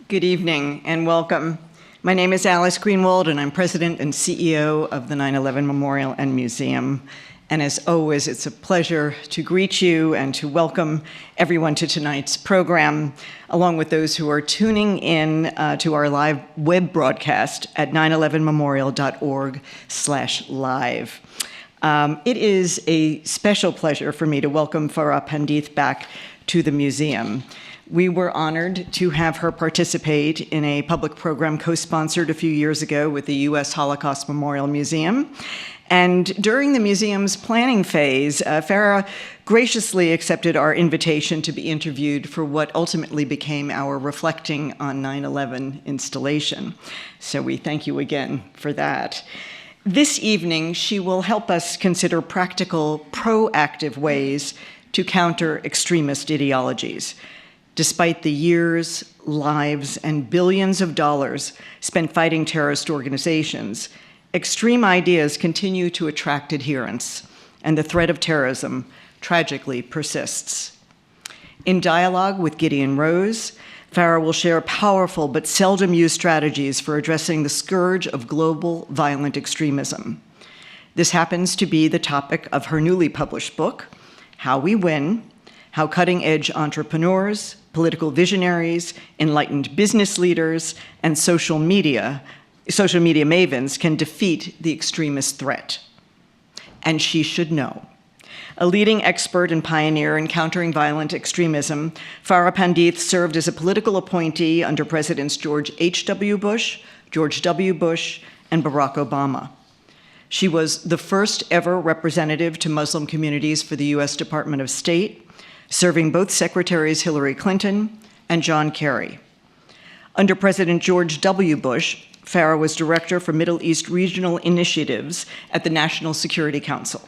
Good evening and welcome. My name is Alice Greenwald and I'm President and CEO of the 9/11 Memorial and Museum. And as always, it's a pleasure to greet you and to welcome everyone to tonight's program, along with those who are tuning in to our live web broadcast at 911memorial.org/live. It is a special pleasure for me to welcome Farah Pandith back to the museum. We were honored to have her participate in a public program co-sponsored a few years ago with the U.S. Holocaust Memorial Museum. And during the museum's planning phase, Farah graciously accepted our invitation to be interviewed for what ultimately became our Reflecting on 9/11 installation. So we thank you again for that. This evening, she will help us consider practical, proactive ways to counter extremist ideologies. Despite the years, lives, and billions of dollars spent fighting terrorist organizations, extreme ideas continue to attract adherents, and the threat of terrorism tragically persists. In dialogue with Gideon Rose, Farah will share powerful but seldom used strategies for addressing the scourge of global violent extremism. This happens to be the topic of her newly published book, How We Win: How Cutting-Edge Entrepreneurs, Political Visionaries, Enlightened Business Leaders, and social media mavens can defeat the extremist threat. And she should know. A leading expert and pioneer in countering violent extremism, Farah Pandith served as a political appointee under Presidents George H.W. Bush, George W. Bush, and Barack Obama. She was the first ever representative to Muslim communities for the U.S. Department of State, serving both Secretaries Hillary Clinton and John Kerry. Under President George W. Bush, Farah was Director for Middle East Regional Initiatives at the National Security Council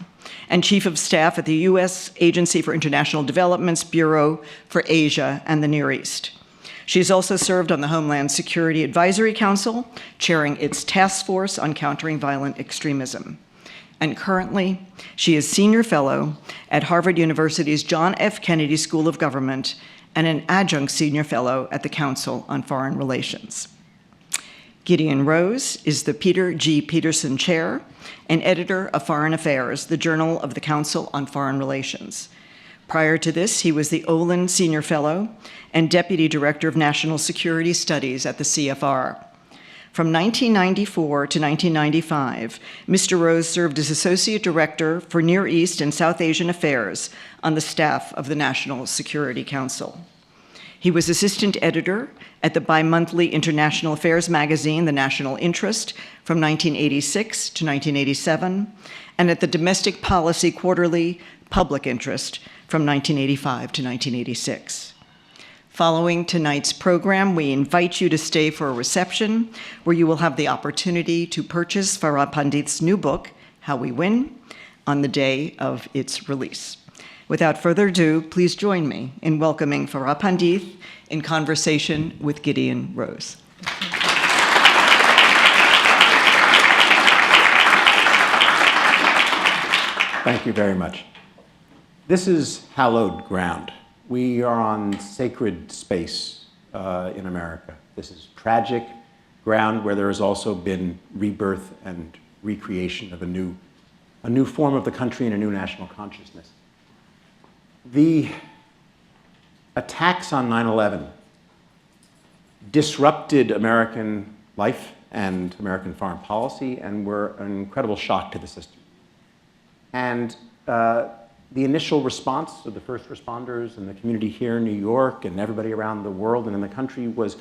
and Chief of Staff at the U.S. Agency for International Development's Bureau for Asia and the Near East. She's also served on the Homeland Security Advisory Council, chairing its task force on countering violent extremism. And currently, she is Senior Fellow at Harvard University's John F. Kennedy School of Government and an Adjunct Senior Fellow at the Council on Foreign Relations. Gideon Rose is the Peter G. Peterson Chair and Editor of Foreign Affairs, the Journal of the Council on Foreign Relations. Prior to this, he was the Olin Senior Fellow and Deputy Director of National Security Studies at the CFR. From 1994 to 1995, Mr. Rose served as Associate Director for Near East and South Asian Affairs on the staff of the National Security Council. He was Assistant Editor at the bi-monthly international affairs magazine, The National Interest, from 1986 to 1987, and at the domestic policy quarterly, Public Interest, from 1985 to 1986. Following tonight's program, we invite you to stay for a reception where you will have the opportunity to purchase Farah Pandith's new book, How We Win, on the day of its release. Without further ado, please join me in welcoming Farah Pandith in conversation with Gideon Rose. Thank you very much. This is hallowed ground. We are on sacred space in America. This is tragic ground where there has also been rebirth and recreation of a new form of the country and a new national consciousness. The attacks on 9/11 disrupted American life and American foreign policy and were an incredible shock to the system. And the initial response of the first responders and the community here in New York and everybody around the world and in the country was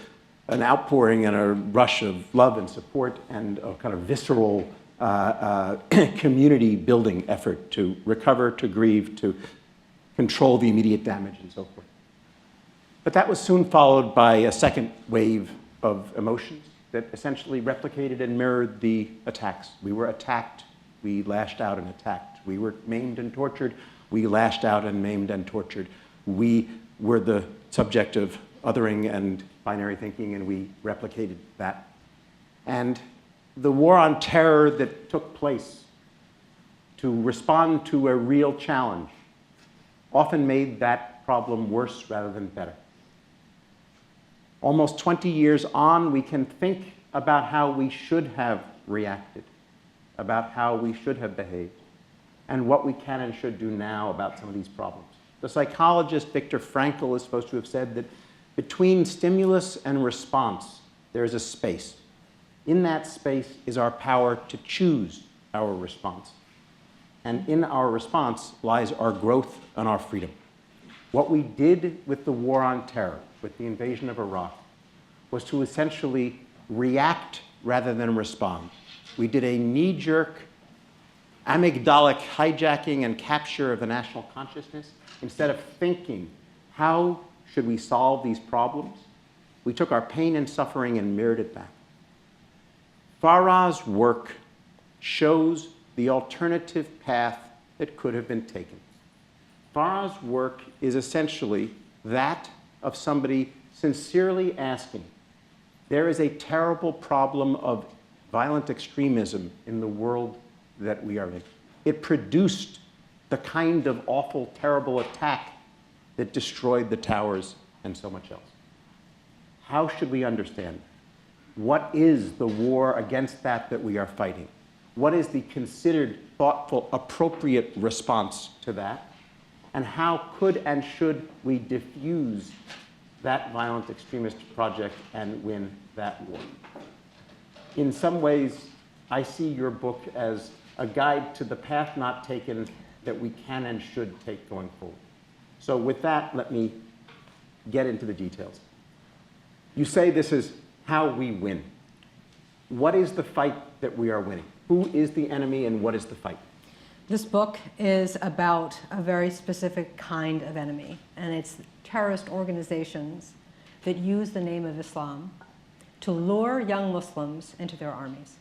an outpouring and a rush of love and support and a kind of visceral community building effort to recover, to grieve, to control the immediate damage and so forth. But that was soon followed by a second wave of emotions that essentially replicated and mirrored the attacks. We were attacked, we lashed out and attacked. We were maimed and tortured, we lashed out and maimed and tortured. We were the subject of othering and binary thinking, and we replicated that. And the war on terror that took place to respond to a real challenge often made that problem worse rather than better. Almost 20 years on, we can think about how we should have reacted, about how we should have behaved, and what we can and should do now about some of these problems. The psychologist Viktor Frankl is supposed to have said that between stimulus and response, there is a space. In that space is our power to choose our response. And in our response lies our growth and our freedom. What we did with the war on terror, with the invasion of Iraq, was to essentially react rather than respond. We did a knee-jerk, amygdalic hijacking and capture of the national consciousness. Instead of thinking, how should we solve these problems? We took our pain and suffering and mirrored it back. Farah's work shows the alternative path that could have been taken. Farah's work is essentially that of somebody sincerely asking, there is a terrible problem of violent extremism in the world that we are in. It produced the kind of awful, terrible attack that destroyed the towers and so much else. How should we understand? What is the war against that we are fighting? What is the considered, thoughtful, appropriate response to that? And how could and should we diffuse that violent extremist project and win that war? In some ways, I see your book as a guide to the path not taken that we can and should take going forward. So with that, let me get into the details. You say this is how we win. What is the fight that we are winning? Who is the enemy and what is the fight? This book is about a very specific kind of enemy, and it's terrorist organizations that use the name of Islam to lure young Muslims into their armies.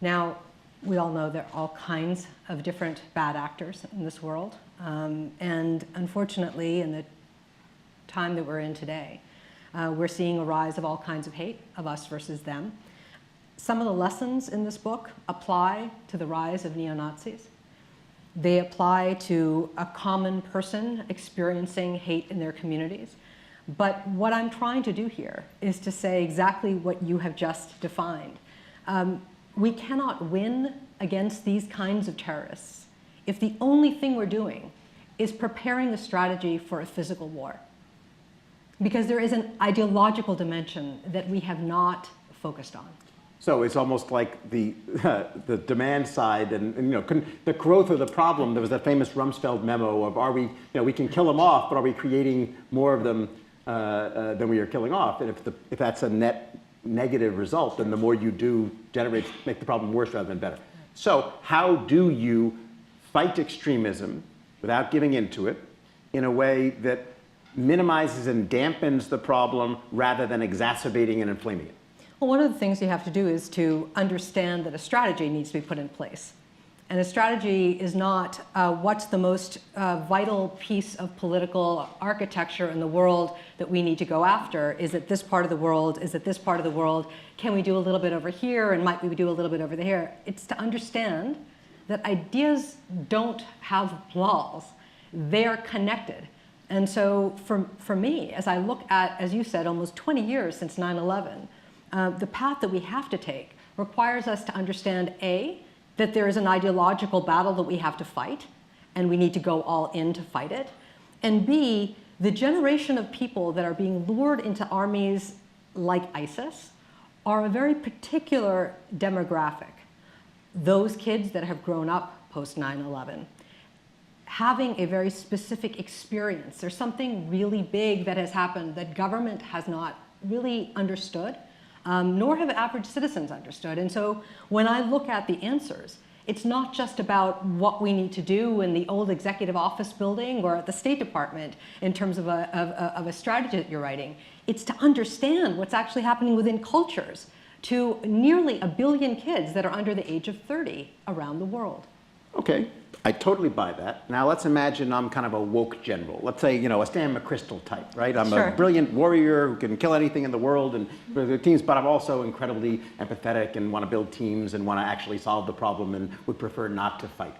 Now, we all know there are all kinds of different bad actors in this world, and unfortunately, in the time that we're in today, we're seeing a rise of all kinds of hate, of us versus them. Some of the lessons in this book apply to the rise of neo-Nazis. They apply to a common person experiencing hate in their communities. But what I'm trying to do here is to say exactly what you have just defined. We cannot win against these kinds of terrorists if the only thing we're doing is preparing a strategy for a physical war. Because there is an ideological dimension that we have not focused on. So it's almost like the demand side and the growth of the problem. There was that famous Rumsfeld memo of, are we, we can kill them off, but are we creating more of them than we are killing off? And if that's a net negative result, then the more you do make the problem worse rather than better. So how do you fight extremism without giving into it in a way that minimizes and dampens the problem rather than exacerbating and inflaming it? Well, one of the things you have to do is to understand that a strategy needs to be put in place. And a strategy is not what's the most vital piece of political architecture in the world that we need to go after. Is it this part of the world? Is it this part of the world? Can we do a little bit over here? And might we do a little bit over there? It's to understand that ideas don't have walls. They're connected. And so for me, as I look at, as you said, almost 20 years since 9/11, the path that we have to take requires us to understand, A, that there is an ideological battle that we have to fight, and we need to go all in to fight it. And B, the generation of people that are being lured into armies like ISIS are a very particular demographic. Those kids that have grown up post 9/11, having a very specific experience. There's something really big that has happened that government has not really understood. Nor have average citizens understood. And so when I look at the answers, it's not just about what we need to do in the old executive office building or at the State Department in terms of a strategy that you're writing. It's to understand what's actually happening within cultures to nearly 1 billion kids that are under the age of 30 around the world. Okay, I totally buy that. Now let's imagine I'm kind of a woke general. Let's say, a Stan McChrystal type, right? I'm Sure. a brilliant warrior who can kill anything in the world and the teams, but I'm also incredibly empathetic and want to build teams and want to actually solve the problem and would prefer not to fight.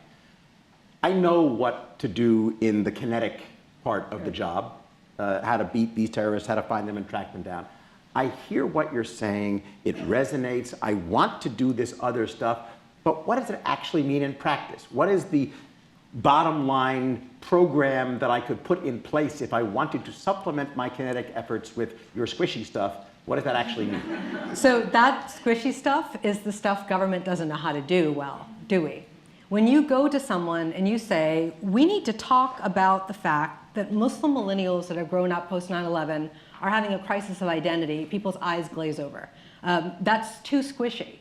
I know what to do in the kinetic part of the job, how to beat these terrorists, how to find them and track them down. I hear what you're saying, it resonates, I want to do this other stuff, but what does it actually mean in practice? What is the bottom line program that I could put in place if I wanted to supplement my kinetic efforts with your squishy stuff? What does that actually mean? So that squishy stuff is the stuff government doesn't know how to do well, do we? When you go to someone and you say, we need to talk about the fact that Muslim millennials that have grown up post 9/11 are having a crisis of identity, people's eyes glaze over. That's too squishy.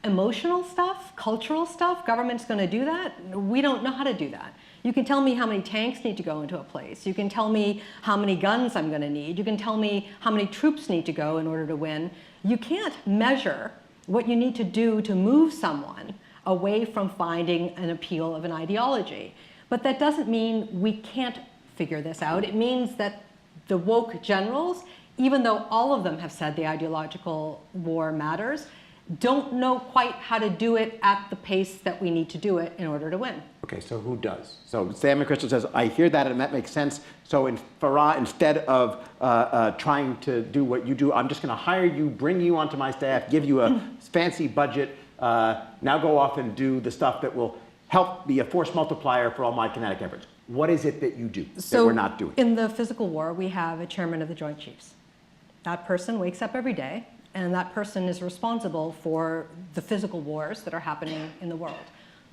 Emotional stuff, cultural stuff, government's going to do that? We don't know how to do that. You can tell me how many tanks need to go into a place. You can tell me how many guns I'm going to need. You can tell me how many troops need to go in order to win. You can't measure what you need to do to move someone away from finding an appeal of an ideology. But that doesn't mean we can't figure this out. It means that the woke generals, even though all of them have said the ideological war matters, don't know quite how to do it at the pace that we need to do it in order to win. Okay, so who does? So Sam McChrystal says, I hear that and that makes sense. So in Farah, instead of trying to do what you do, I'm just going to hire you, bring you onto my staff, give you a fancy budget, now go off and do the stuff that will help be a force multiplier for all my kinetic efforts. What is it that you do that we're not doing? In the physical war, we have a chairman of the Joint Chiefs. That person wakes up every day, and that person is responsible for the physical wars that are happening in the world.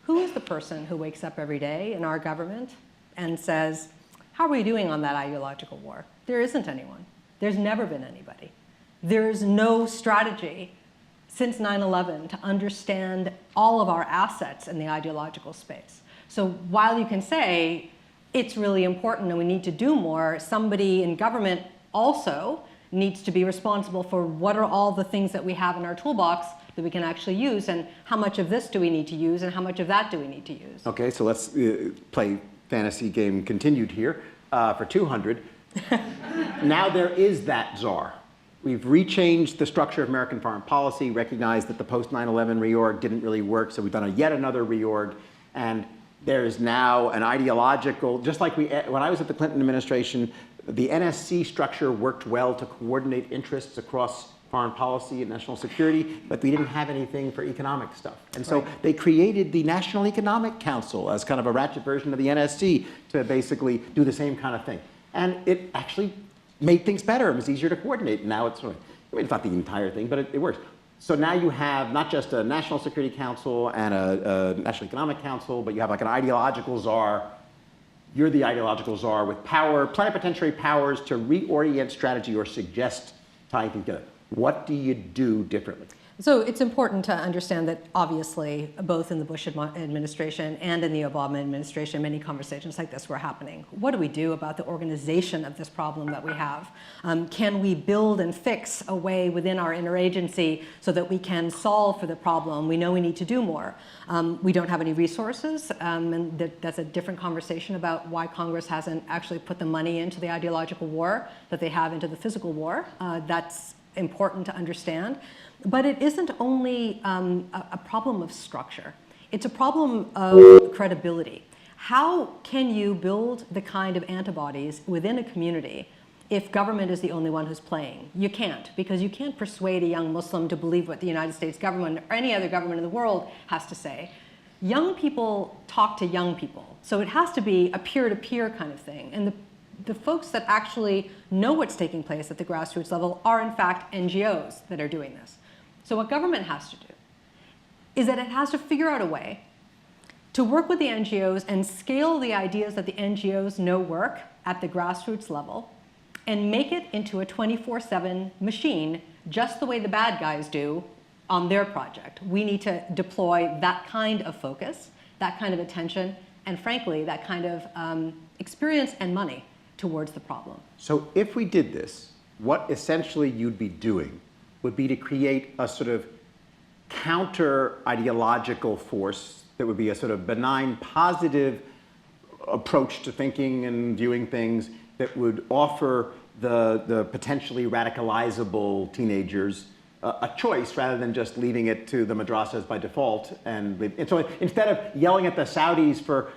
Who is the person who wakes up every day in our government and says, how are we doing on that ideological war? There isn't anyone. There's never been anybody. There's no strategy since 9/11 to understand all of our assets in the ideological space. So while you can say it's really important and we need to do more, somebody in government also needs to be responsible for what are all the things that we have in our toolbox that we can actually use, and how much of this do we need to use, and how much of that do we need to use. Okay, so let's play fantasy game continued here for 200. Now there is that czar. We've rechanged the structure of American foreign policy, recognized that the post-9/11 reorg didn't really work, so we've done yet another reorg, and there is now an ideological, just like when I was at the Clinton administration, the NSC structure worked well to coordinate interests across foreign policy and national security, but we didn't have anything for economic stuff. And so they created the National Economic Council as kind of a ratchet version of the NSC to basically do the same kind of thing. And it actually made things better. It was easier to coordinate. And now it's sort of, I mean, it's not the entire thing, but it works. So now you have not just a National Security Council and a National Economic Council, but you have like an ideological czar. You're the ideological czar with power, plenipotentiary powers to reorient strategy or suggest tying things together. What do you do differently? So it's important to understand that obviously both in the Bush administration and in the Obama administration, many conversations like this were happening. What do we do about the organization of this problem that we have? Can we build and fix a way within our interagency so that we can solve for the problem? We know we need to do more. We don't have any resources, and that's a different conversation about why Congress hasn't actually put the money into the ideological war that they have into the physical war. That's important to understand. But it isn't only a problem of structure. It's a problem of credibility. How can you build the kind of antibodies within a community if government is the only one who's playing? You can't, because you can't persuade a young Muslim to believe what the United States government or any other government in the world has to say. Young people talk to young people. So it has to be a peer-to-peer kind of thing. And the folks that actually know what's taking place at the grassroots level are, in fact, NGOs that are doing this. So what government has to do is that it has to figure out a way to work with the NGOs and scale the ideas that the NGOs know work at the grassroots level and make it into a 24/7 machine, just the way the bad guys do on their project. We need to deploy that kind of focus, that kind of attention, and frankly, that kind of experience and money towards the problem. So if we did this, what essentially you'd be doing would be to create a sort of counter-ideological force that would be a sort of benign, positive approach to thinking and viewing things that would offer the potentially radicalizable teenagers a choice rather than just leaving it to the madrasas by default. And so instead of yelling at the Saudis for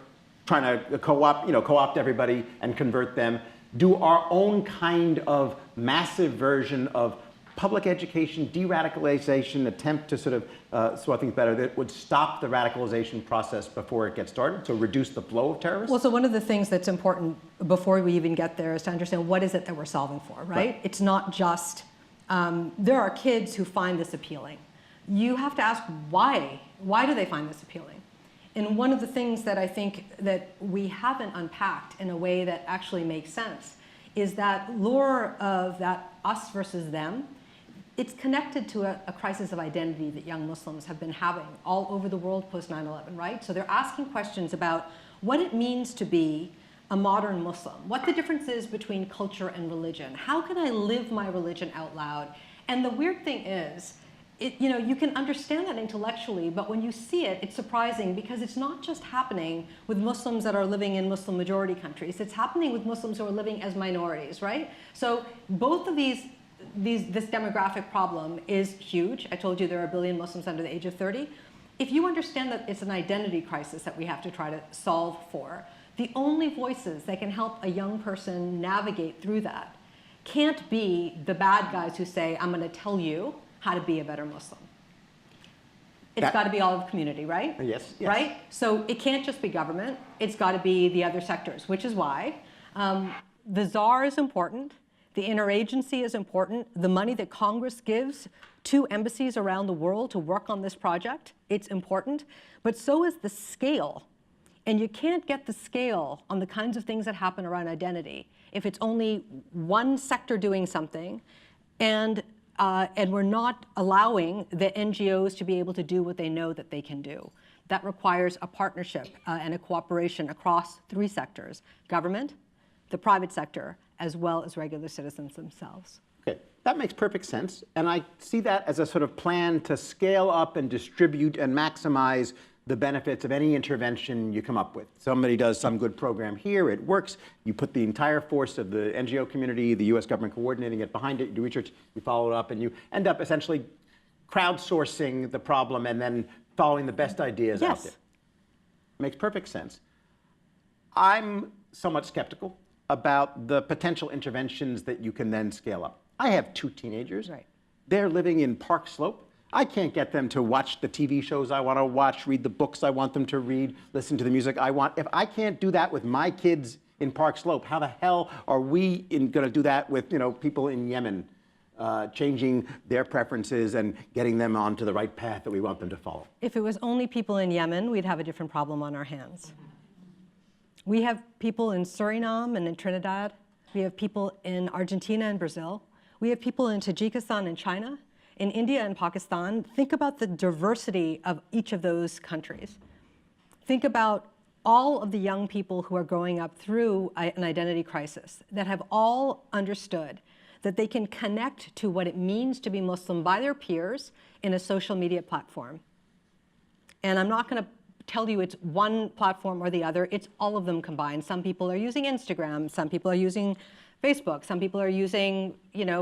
trying to co-opt everybody and convert them, do our own kind of massive version of public education, de-radicalization, attempt to sort of sort things better that would stop the radicalization process before it gets started, so reduce the flow of terrorists? Well, so one of the things that's important before we even get there is to understand what is it that we're solving for, right? It's not just, there are kids who find this appealing. You have to ask why. Why do they find this appealing? And one of the things that I think that we haven't unpacked in a way that actually makes sense is that lure of that us versus them. It's connected to a crisis of identity that young Muslims have been having all over the world post 9/11, right? So they're asking questions about what it means to be a modern Muslim, what the difference is between culture and religion, how can I live my religion out loud? And the weird thing is, you can understand that intellectually, but when you see it, it's surprising because it's not just happening with Muslims that are living in Muslim majority countries. It's happening with Muslims who are living as minorities, right? So both of this demographic problem is huge. I told you there are 1 billion Muslims under the age of 30. If you understand that it's an identity crisis that we have to try to solve for, the only voices that can help a young person navigate through that can't be the bad guys who say, I'm going to tell you how to be a better Muslim. It's got to be all of the community, right? Yes. Right? So it can't just be government. It's got to be the other sectors, which is why the czar is important. The interagency is important. The money that Congress gives to embassies around the world to work on this project, it's important. But so is the scale. And you can't get the scale on the kinds of things that happen around identity if it's only one sector doing something and we're not allowing the NGOs to be able to do what they know that they can do. That requires a partnership and a cooperation across 3 sectors: government, the private sector, as well as regular citizens themselves. Okay, that makes perfect sense. And I see that as a sort of plan to scale up and distribute and maximize the benefits of any intervention you come up with. Somebody does some good program here, it works, you put the entire force of the NGO community, the US government coordinating it behind it, you do research, you follow it up, and you end up essentially crowdsourcing the problem and then following the best ideas out there. Makes perfect sense. I'm somewhat skeptical about the potential interventions that you can then scale up. I have 2 teenagers. Right. They're living in Park Slope. I can't get them to watch the TV shows I want to watch, read the books I want them to read, listen to the music I want. If I can't do that with my kids in Park Slope, how the hell are we going to do that with people in Yemen, changing their preferences and getting them onto the right path that we want them to follow? If it was only people in Yemen, we'd have a different problem on our hands. We have people in Suriname and in Trinidad. We have people in Argentina and Brazil. We have people in Tajikistan and China, in India and Pakistan. Think about the diversity of each of those countries. Think about all of the young people who are growing up through an identity crisis that have all understood that they can connect to what it means to be Muslim by their peers in a social media platform. And I'm not going to tell you it's one platform or the other, it's all of them combined. Some people are using Instagram, some people are using Facebook, some people are using,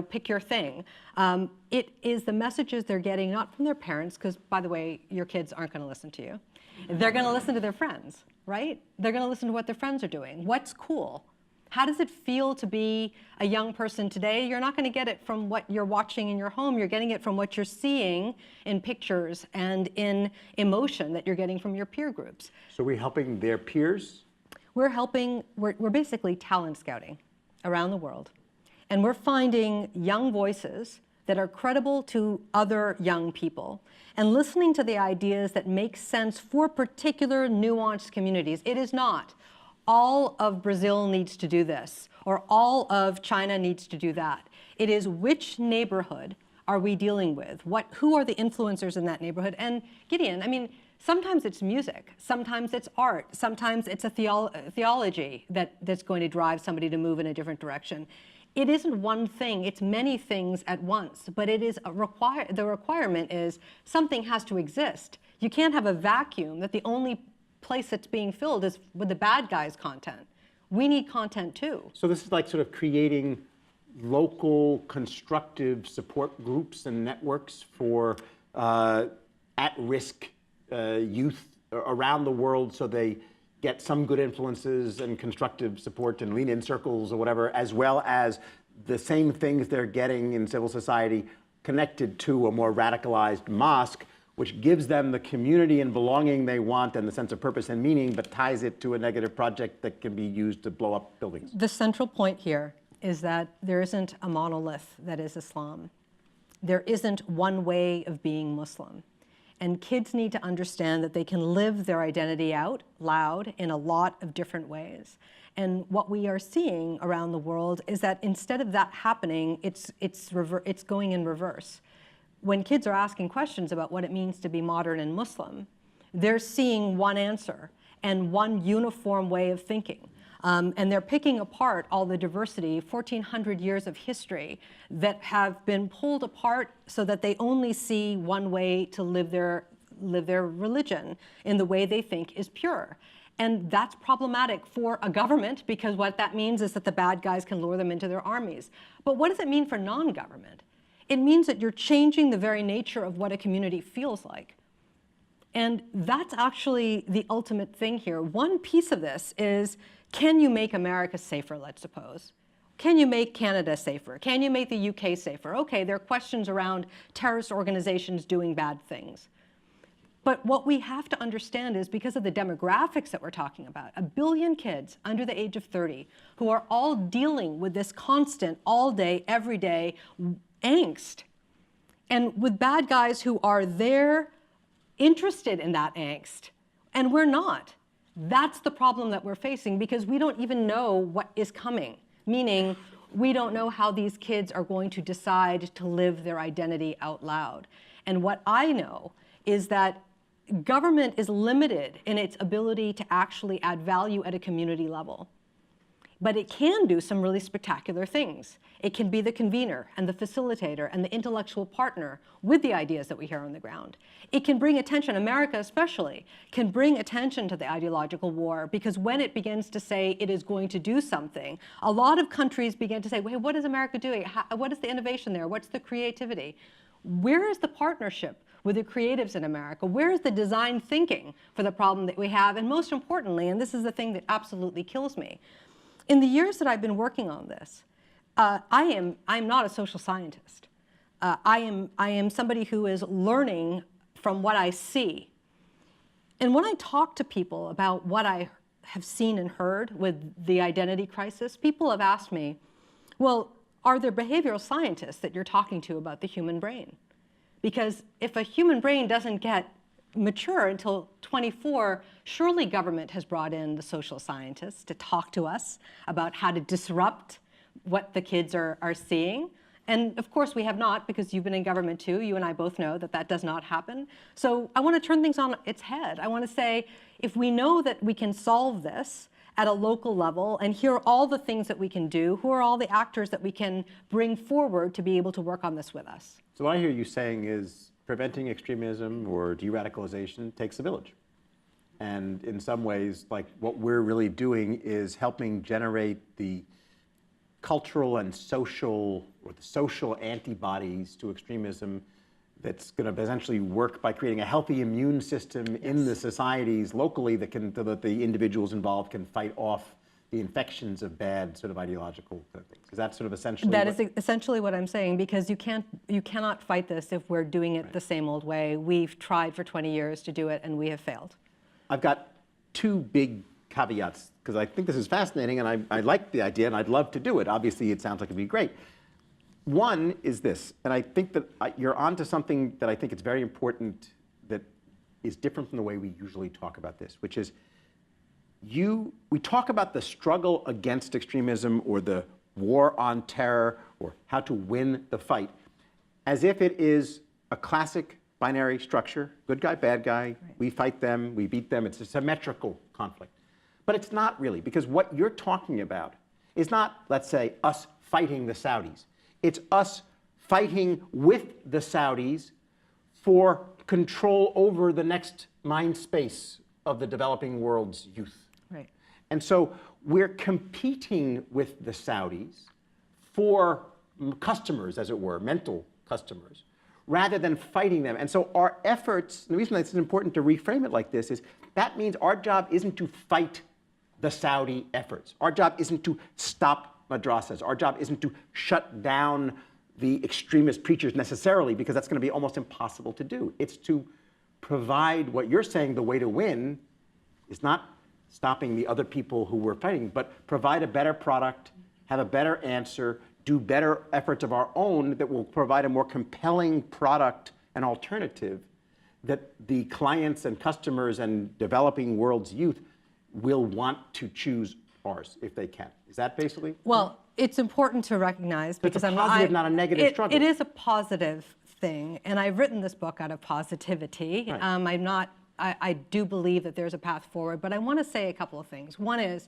pick your thing. It is the messages they're getting not from their parents, because by the way, your kids aren't going to listen to you. They're going to listen to their friends, right? They're going to listen to what their friends are doing. What's cool? How does it feel to be a young person today? You're not going to get it from what you're watching in your home. You're getting it from what you're seeing in pictures and in emotion that you're getting from your peer groups. So we're helping their peers? We're basically talent scouting around the world. And we're finding young voices that are credible to other young people and listening to the ideas that make sense for particular nuanced communities. It is not all of Brazil needs to do this, or all of China needs to do that. It is which neighborhood are we dealing with? Who are the influencers in that neighborhood? And Gideon, sometimes it's music, sometimes it's art, sometimes it's a theology that's going to drive somebody to move in a different direction. It isn't one thing, it's many things at once, but it is the requirement is something has to exist. You can't have a vacuum that the only place that's being filled is with the bad guys' content. We need content too. So this is like sort of creating local constructive support groups and networks for at-risk youth around the world, so they get some good influences and constructive support and lean-in circles or whatever, as well as the same things they're getting in civil society connected to a more radicalized mosque, which gives them the community and belonging they want and the sense of purpose and meaning, but ties it to a negative project that can be used to blow up buildings. The central point here is that there isn't a monolith that is Islam. There isn't one way of being Muslim. And kids need to understand that they can live their identity out loud in a lot of different ways. And what we are seeing around the world is that instead of that happening, it's going in reverse. When kids are asking questions about what it means to be modern and Muslim, they're seeing one answer and one uniform way of thinking. And they're picking apart all the diversity, 1,400 years of history that have been pulled apart so that they only see one way to live their religion in the way they think is pure. And that's problematic for a government, because what that means is that the bad guys can lure them into their armies. But what does it mean for non-government? It means that you're changing the very nature of what a community feels like. And that's actually the ultimate thing here. One piece of this is, can you make America safer, let's suppose? Can you make Canada safer? Can you make the UK safer? Okay, there are questions around terrorist organizations doing bad things. But what we have to understand is, because of the demographics that we're talking about, 1 billion kids under the age of 30 who are all dealing with this constant, all day, every day angst, and with bad guys who are there interested in that angst, and we're not. That's the problem that we're facing, because we don't even know what is coming, meaning we don't know how these kids are going to decide to live their identity out loud. And what I know is that government is limited in its ability to actually add value at a community level. But it can do some really spectacular things. It can be the convener and the facilitator and the intellectual partner with the ideas that we hear on the ground. It can bring attention, America especially, can bring attention to the ideological war, because when it begins to say it is going to do something, a lot of countries begin to say, wait, what is America doing? What is the innovation there? What's the creativity? Where is the partnership with the creatives in America? Where is the design thinking for the problem that we have? And most importantly, and this is the thing that absolutely kills me, in the years that I've been working on this, I'm not a social scientist. I am somebody who is learning from what I see. And when I talk to people about what I have seen and heard with the identity crisis, people have asked me, well, are there behavioral scientists that you're talking to about the human brain? Because if a human brain doesn't get mature until 24, surely government has brought in the social scientists to talk to us about how to disrupt what the kids are seeing. And of course we have not, because you've been in government too. You and I both know that that does not happen. So I want to turn things on its head. I want to say, if we know that we can solve this at a local level, and here are all the things that we can do, who are all the actors that we can bring forward to be able to work on this with us? So what I hear you saying is, preventing extremism or de-radicalization takes a village. And in some ways, like, what we're really doing is helping generate the cultural and social, or the social antibodies to extremism that's going to essentially work by creating a healthy immune system in the societies locally that the individuals involved can fight off the infections of bad sort of ideological things. Is that sort of essentially? That is essentially what I'm saying, because you cannot fight this if we're doing it the same old way. We've tried for 20 years to do it, and we have failed. I've got two big caveats, because I think this is fascinating, and I like the idea, and I'd love to do it. Obviously, it sounds like it'd be great. One is this, and I think that you're onto something that I think it's very important, that is different from the way we usually talk about this, which is, we talk about the struggle against extremism or the war on terror or how to win the fight as if it is a classic binary structure, good guy, bad guy, right. We fight them, we beat them, it's a symmetrical conflict. But it's not really, because what you're talking about is not, let's say, us fighting the Saudis. It's us fighting with the Saudis for control over the next mind space of the developing world's youth. Right. And so we're competing with the Saudis for customers, as it were, mental customers, rather than fighting them. And so our efforts, and the reason it's important to reframe it like this is, that means our job isn't to fight the Saudi efforts. Our job isn't to stop madrasas. Our job isn't to shut down the extremist preachers necessarily, because that's going to be almost impossible to do. It's to provide what you're saying the way to win is not stopping the other people who we're fighting, but provide a better product, have a better answer, do better efforts of our own that will provide a more compelling product and alternative that the clients and customers and developing world's youth will want to choose ours if they can. Is that basically? Well, it's important to recognize because it's a positive, not a negative struggle. It is a positive thing, and I've written this book out of positivity. Right. I do believe that there's a path forward, but I want to say a couple of things. One is,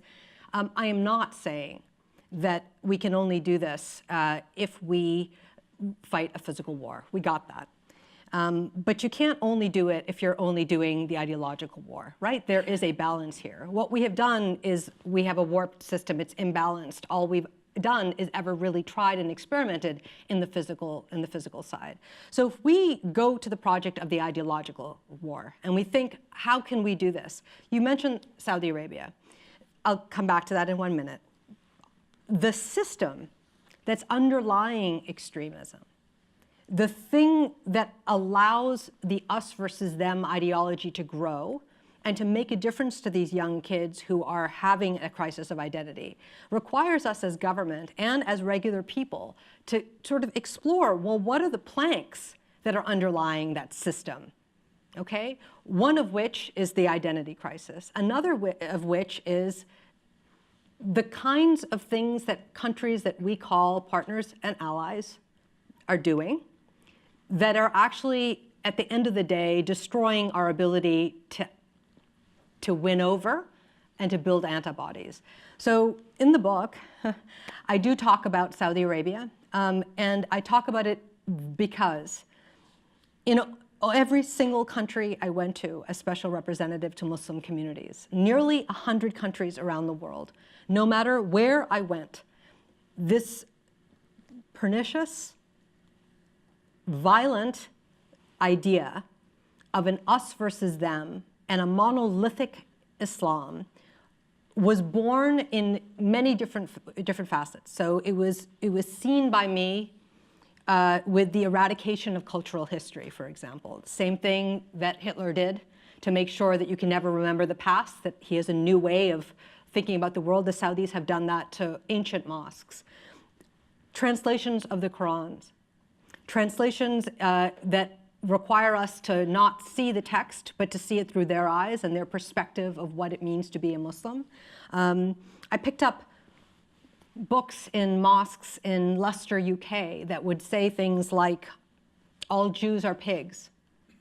I am not saying that we can only do this if we fight a physical war. We got that. But you can't only do it if you're only doing the ideological war, right? There is a balance here. What we have done is we have a warped system. It's imbalanced. All we've done is ever really tried and experimented in the physical side. So if we go to the project of the ideological war and we think, how can we do this? You mentioned Saudi Arabia. I'll come back to that in 1 minute. The system that's underlying extremism, the thing that allows the us versus them ideology to grow and to make a difference to these young kids who are having a crisis of identity requires us as government and as regular people to sort of explore, well, what are the planks that are underlying that system? Okay? One of which is the identity crisis. Another of which is the kinds of things that countries that we call partners and allies are doing that are actually, at the end of the day, destroying our ability to win over and to build antibodies. So in the book, I do talk about Saudi Arabia, and I talk about it because in every single country I went to as special representative to Muslim communities, nearly 100 countries around the world, no matter where I went, this pernicious, violent idea of an us versus them and a monolithic Islam was born in many different facets. So it was seen by me with the eradication of cultural history, for example. Same thing that Hitler did to make sure that you can never remember the past, that he has a new way of thinking about the world. The Saudis have done that to ancient mosques. Translations of the Qurans. Translations that require us to not see the text, but to see it through their eyes and their perspective of what it means to be a Muslim. I picked up books in mosques in Leicester, UK, that would say things like, all Jews are pigs,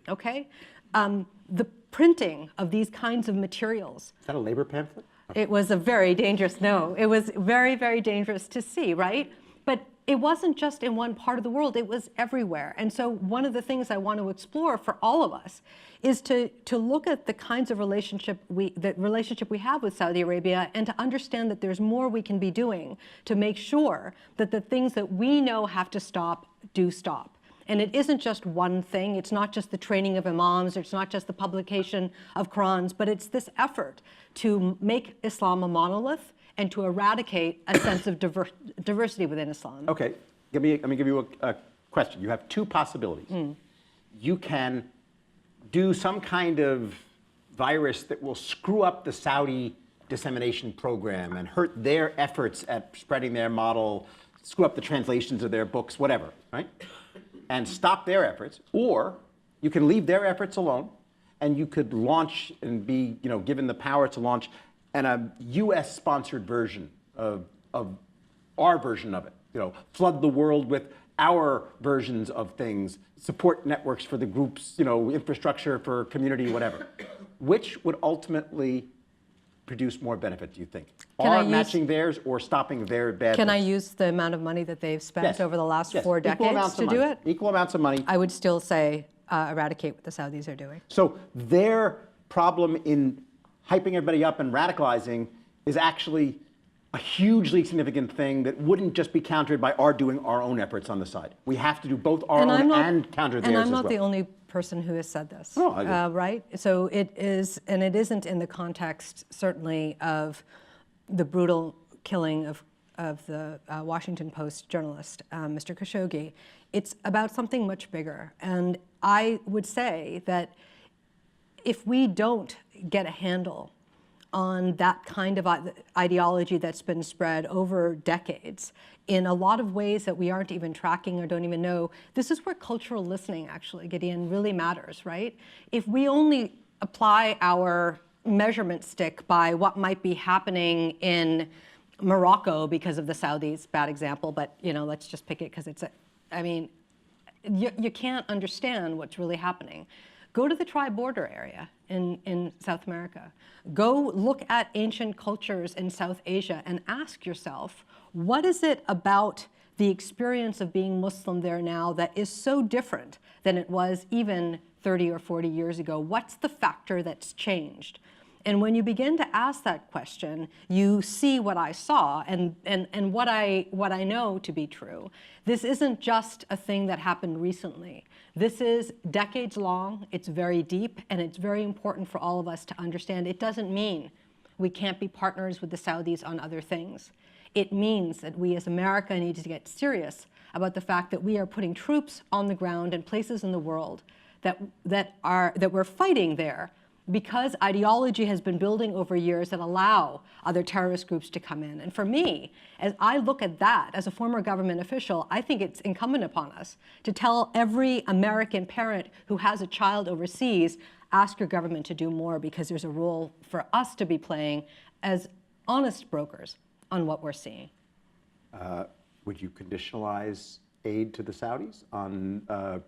okay? The printing of these kinds of materials. Is that a labor pamphlet? It was a very dangerous, no, it was very, very dangerous to see, right? But it wasn't just in one part of the world, it was everywhere. And so one of the things I want to explore for all of us is to look at the kinds of relationship we have with Saudi Arabia and to understand that there's more we can be doing to make sure that the things that we know have to stop, do stop. And it isn't just one thing, it's not just the training of imams, it's not just the publication of Qurans, but it's this effort to make Islam a monolith and to eradicate a sense of diversity within Islam. Okay, let me give you a question. You have two possibilities. You can do some kind of virus that will screw up the Saudi dissemination program and hurt their efforts at spreading their model, screw up the translations of their books, whatever, right? And stop their efforts. Or you can leave their efforts alone and you could launch and be given the power to launch a US-sponsored version of our version of it. Flood the world with our versions of things, support networks for the groups, infrastructure for community, whatever. Which would ultimately produce more benefit, do you think? Matching theirs or stopping their bad Can things? I use the amount of money that they've spent over the last 4 decades to do it? Equal amounts of money. I would still say eradicate what the Saudis are doing. So their problem in hyping everybody up and radicalizing is actually a hugely significant thing that wouldn't just be countered by our doing our own efforts on the side. We have to do both our own and counter theirs as well. And I'm not the only person who has said this, right? So it is, and it isn't in the context, certainly, of the brutal killing of the Washington Post journalist, Mr. Khashoggi. It's about something much bigger. And I would say that if we don't get a handle on that kind of ideology that's been spread over decades in a lot of ways that we aren't even tracking or don't even know, this is where cultural listening actually, Gideon, really matters, right? If we only apply our measurement stick by what might be happening in Morocco because of the Saudis, bad example, but let's just pick it because you can't understand what's really happening. Go to the tri-border area in South America. Go look at ancient cultures in South Asia and ask yourself, what is it about the experience of being Muslim there now that is so different than it was even 30 or 40 years ago? What's the factor that's changed? And when you begin to ask that question, you see what I saw and what I know to be true. This isn't just a thing that happened recently. This is decades long, it's very deep, and it's very important for all of us to understand. It doesn't mean we can't be partners with the Saudis on other things. It means that we as America need to get serious about the fact that we are putting troops on the ground in places in the world that we're fighting there because ideology has been building over years that allow other terrorist groups to come in. And for me, as I look at that as a former government official, I think it's incumbent upon us to tell every American parent who has a child overseas, ask your government to do more because there's a role for us to be playing as honest brokers on what we're seeing. Would you conditionalize aid to the Saudis on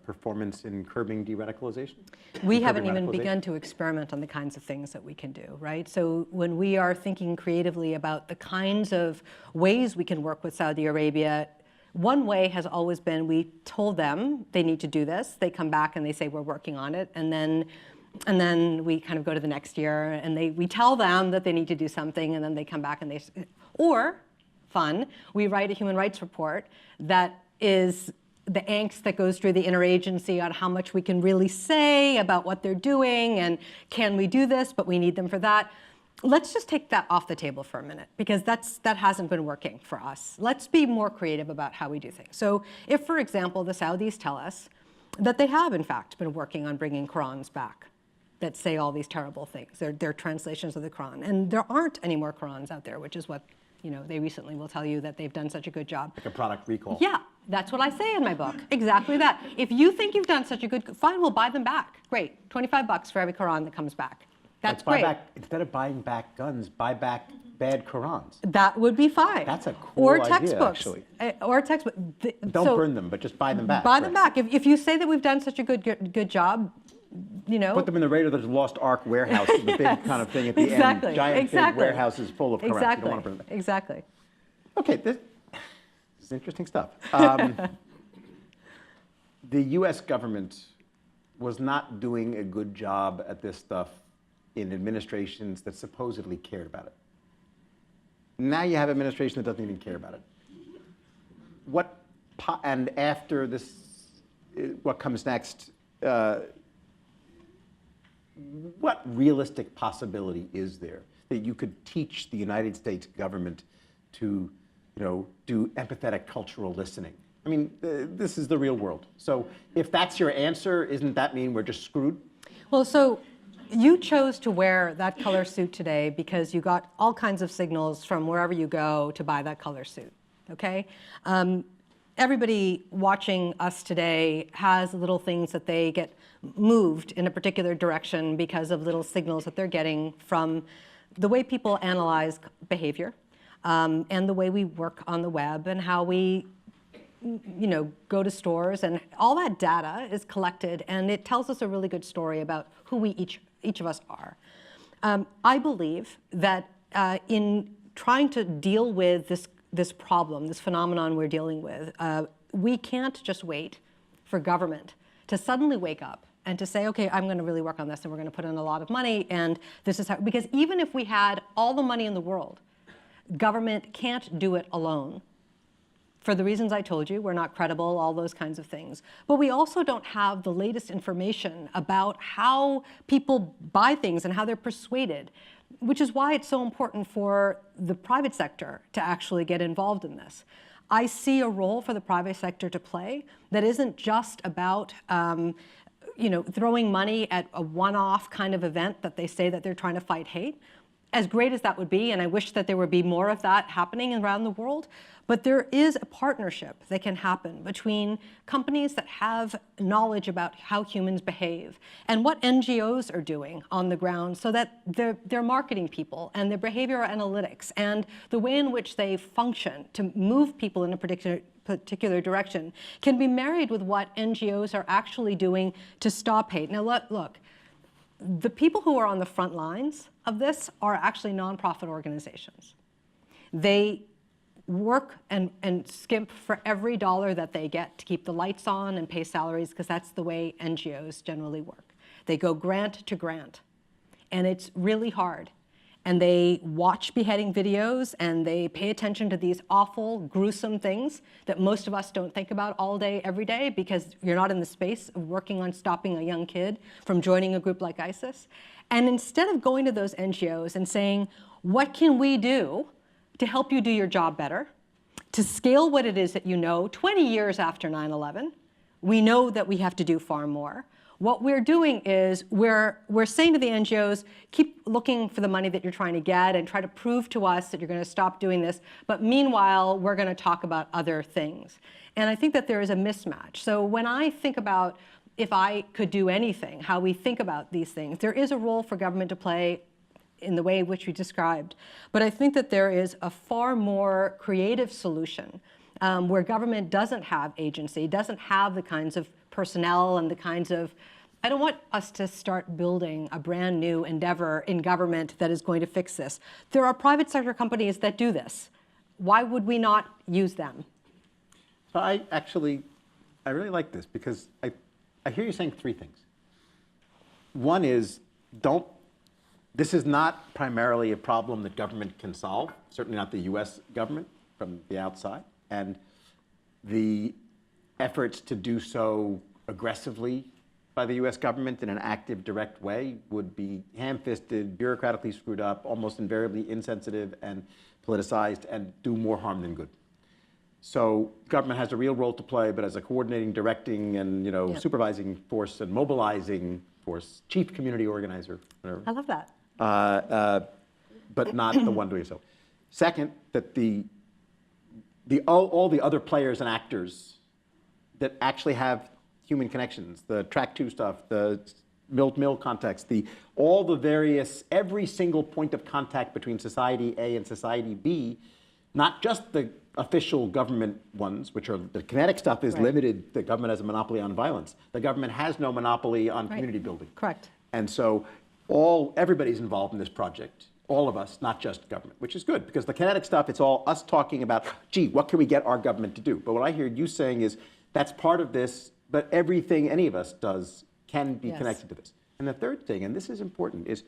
performance in curbing de-radicalization? We haven't even begun to experiment on the kinds of things that we can do, right? So when we are thinking creatively about the kinds of ways we can work with Saudi Arabia, one way has always been we told them they need to do this. They come back and they say, we're working on it. And then we kind of go to the next year and we tell them that they need to do something and then they come back and or fun, we write a human rights report that is the angst that goes through the interagency on how much we can really say about what they're doing and can we do this, but we need them for that. Let's just take that off the table for a minute because that hasn't been working for us. Let's be more creative about how we do things. So if, for example, the Saudis tell us that they have, in fact, been working on bringing Qurans back that say all these terrible things, they're translations of the Quran, and there aren't any more Qurans out there, which is what they recently will tell you that they've done such a good job. Like a product recall. Yeah, that's what I say in my book. Exactly that. If you think you've done such a good, fine, we'll buy them back. Great, $25 for every Quran that comes back. That's great. Instead of buying back guns, buy back bad Qurans. That would be fine. That's a cool idea, textbooks, actually. Or textbooks. Don't burn them, but just buy them back. Buy them back. If you say that we've done such a good job, Put them in the Raiders of the Lost Ark warehouse, the big kind of thing at the end. Giant big warehouses full of Qurans. Exactly. You don't want to burn them. Exactly. Okay, this is interesting stuff. The U.S. government was not doing a good job at this stuff in administrations that supposedly cared about it. Now you have an administration that doesn't even care about it. And after this, what comes next, what realistic possibility is there that you could teach the United States government to, do empathetic cultural listening? I mean, this is the real world. So if that's your answer, isn't that mean we're just screwed? Well, so you chose to wear that color suit today because you got all kinds of signals from wherever you go to buy that color suit, okay? Everybody watching us today has little things that they get moved in a particular direction because of little signals that they're getting from the way people analyze behavior and the way we work on the web and how we go to stores, and all that data is collected and it tells us a really good story about who we each of us are. I believe that in trying to deal with this problem, this phenomenon we're dealing with, we can't just wait for government to suddenly wake up and to say, okay, I'm going to really work on this and we're going to put in a lot of money and this is how, because even if we had all the money in the world, government can't do it alone for the reasons I told you. We're not credible, all those kinds of things. But we also don't have the latest information about how people buy things and how they're persuaded, which is why it's so important for the private sector to actually get involved in this. I see a role for the private sector to play that isn't just about throwing money at a one-off kind of event that they say that they're trying to fight hate. As great as that would be, and I wish that there would be more of that happening around the world, but there is a partnership that can happen between companies that have knowledge about how humans behave and what NGOs are doing on the ground so that their marketing people and their behavioral analytics and the way in which they function to move people in a particular direction can be married with what NGOs are actually doing to stop hate. Now, look, the people who are on the front lines of this are actually nonprofit organizations. They work and skimp for every dollar that they get to keep the lights on and pay salaries, because that's the way NGOs generally work. They go grant to grant, and it's really hard. And they watch beheading videos, and they pay attention to these awful, gruesome things that most of us don't think about all day, every day, because you're not in the space of working on stopping a young kid from joining a group like ISIS. And instead of going to those NGOs and saying, what can we do to help you do your job better, to scale what it is that you know 20 years after 9/11, we know that we have to do far more. What we're doing is we're saying to the NGOs, keep looking for the money that you're trying to get and try to prove to us that you're going to stop doing this. But meanwhile, we're going to talk about other things. And I think that there is a mismatch. So when I think about if I could do anything, how we think about these things, there is a role for government to play in the way in which we described. But I think that there is a far more creative solution where government doesn't have agency, doesn't have the kinds of personnel and the kinds of, I don't want us to start building a brand new endeavor in government that is going to fix this. There are private sector companies that do this. Why would we not use them? So I really like this, because I hear you saying three things. One is, this is not primarily a problem that government can solve, certainly not the US government from the outside. And the efforts to do so aggressively by the US government in an active, direct way would be ham-fisted, bureaucratically screwed up, almost invariably insensitive and politicized, and do more harm than good. So government has a real role to play, but as a coordinating, directing, and supervising force and mobilizing force, chief community organizer, whatever. I love that. But not the one doing so. Second, that all the other players and actors that actually have human connections, the track two stuff, the mill context, every single point of contact between society A and society B, not just the official government ones, which are the kinetic stuff is limited. The government has a monopoly on violence. The government has no monopoly on community building. Correct. And so everybody's involved in this project. All of us, not just government, which is good, because the kinetic stuff, it's all us talking about, gee, what can we get our government to do? But what I hear you saying is that's part of this, but everything any of us does can be connected to this. And the third thing, and this is important, is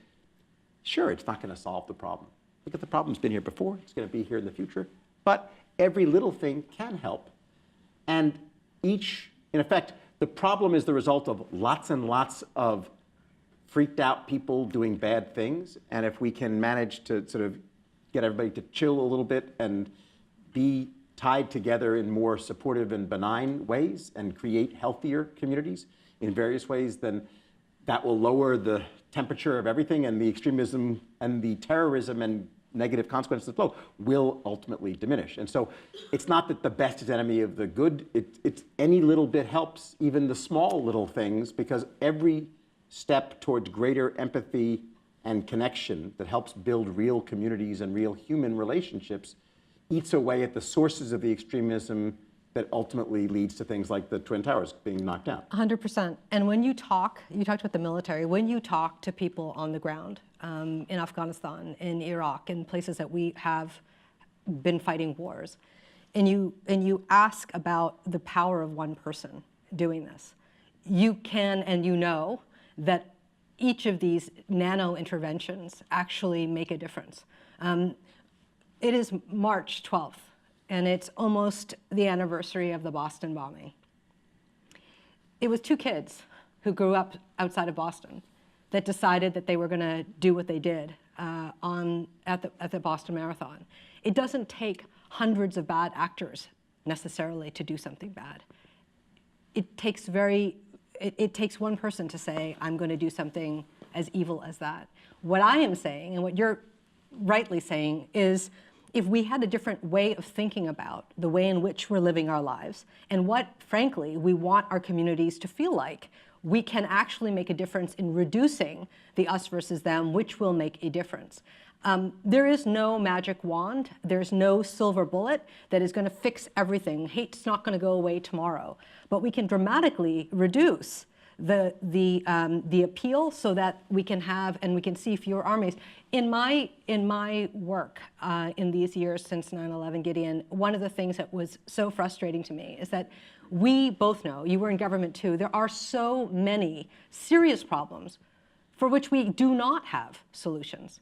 sure, it's not going to solve the problem. Look at the problem's been here before, it's going to be here in the future, but every little thing can help. And in effect, the problem is the result of lots and lots of freaked out people doing bad things. And if we can manage to sort of get everybody to chill a little bit and be tied together in more supportive and benign ways and create healthier communities in various ways, then that will lower the temperature of everything, and the extremism and the terrorism and negative consequences of flow will ultimately diminish. And so it's not that the best is enemy of the good. It's any little bit helps, even the small little things, because every step towards greater empathy and connection that helps build real communities and real human relationships eats away at the sources of the extremism that ultimately leads to things like the Twin Towers being knocked down. 100%. And when you talked about the military, when you talk to people on the ground in Afghanistan, in Iraq, in places that we have been fighting wars, and you ask about the power of one person doing this, you can and you know that each of these nano interventions actually make a difference. It is March 12th. and it's almost the anniversary of the Boston bombing. It was 2 kids who grew up outside of Boston that decided that they were going to do what they did at the Boston Marathon. It doesn't take hundreds of bad actors necessarily to do something bad. It takes one person to say, I'm going to do something as evil as that. What I am saying, and what you're rightly saying, is if we had a different way of thinking about the way in which we're living our lives and what, frankly, we want our communities to feel like, we can actually make a difference in reducing the us versus them, which will make a difference. There is no magic wand. There's no silver bullet that is going to fix everything. Hate's not going to go away tomorrow. But we can dramatically reduce the appeal so that we can have and we can see fewer armies. In my work in these years since 9/11, Gideon, one of the things that was so frustrating to me is that we both know, you were in government too, there are so many serious problems for which we do not have solutions.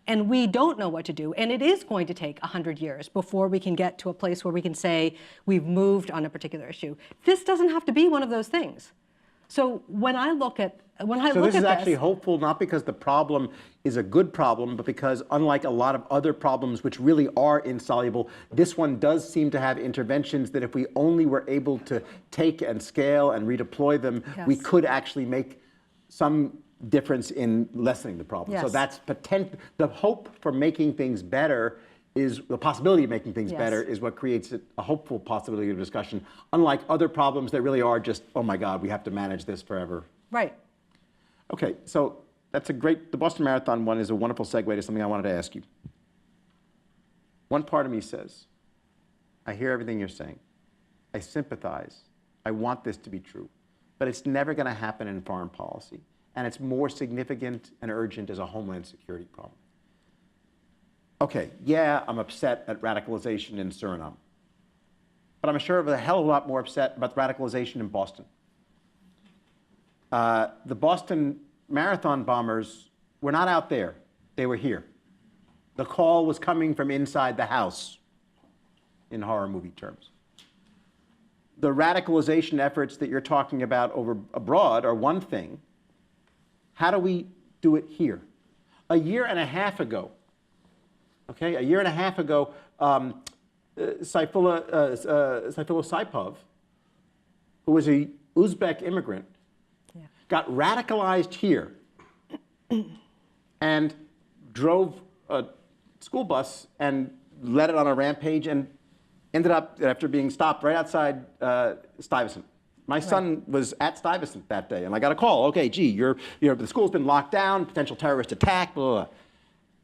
And we don't know what to do. And it is going to take 100 years before we can get to a place where we can say we've moved on a particular issue. This doesn't have to be one of those things. So when I look at this is actually hopeful, not because the problem is a good problem, but because unlike a lot of other problems which really are insoluble, this one does seem to have interventions that if we only were able to take and scale and redeploy them, yes, we could actually make some difference in lessening the problem. Yes. So that's the hope for making things better is the possibility of making things yes, better is what creates a hopeful possibility of discussion, unlike other problems that really are just, oh my God, we have to manage this forever. Right. Okay, so that's the Boston Marathon one is a wonderful segue to something I wanted to ask you. One part of me says, I hear everything you're saying. I sympathize. I want this to be true. But it's never going to happen in foreign policy. And it's more significant and urgent as a homeland security problem. Okay, yeah, I'm upset at radicalization in Suriname. But I'm sure of a hell of a lot more upset about the radicalization in Boston. The Boston Marathon bombers were not out there. They were here. The call was coming from inside the house, in horror movie terms. The radicalization efforts that you're talking about over abroad are one thing. How do we do it here? A year and a half ago, Saifullah Saipov, who was a Uzbek immigrant, got radicalized here and drove a school bus and led it on a rampage and ended up, after being stopped right outside Stuyvesant. My son was at Stuyvesant that day, and I got a call. Okay, gee, the school's been locked down, potential terrorist attack, blah, blah, blah.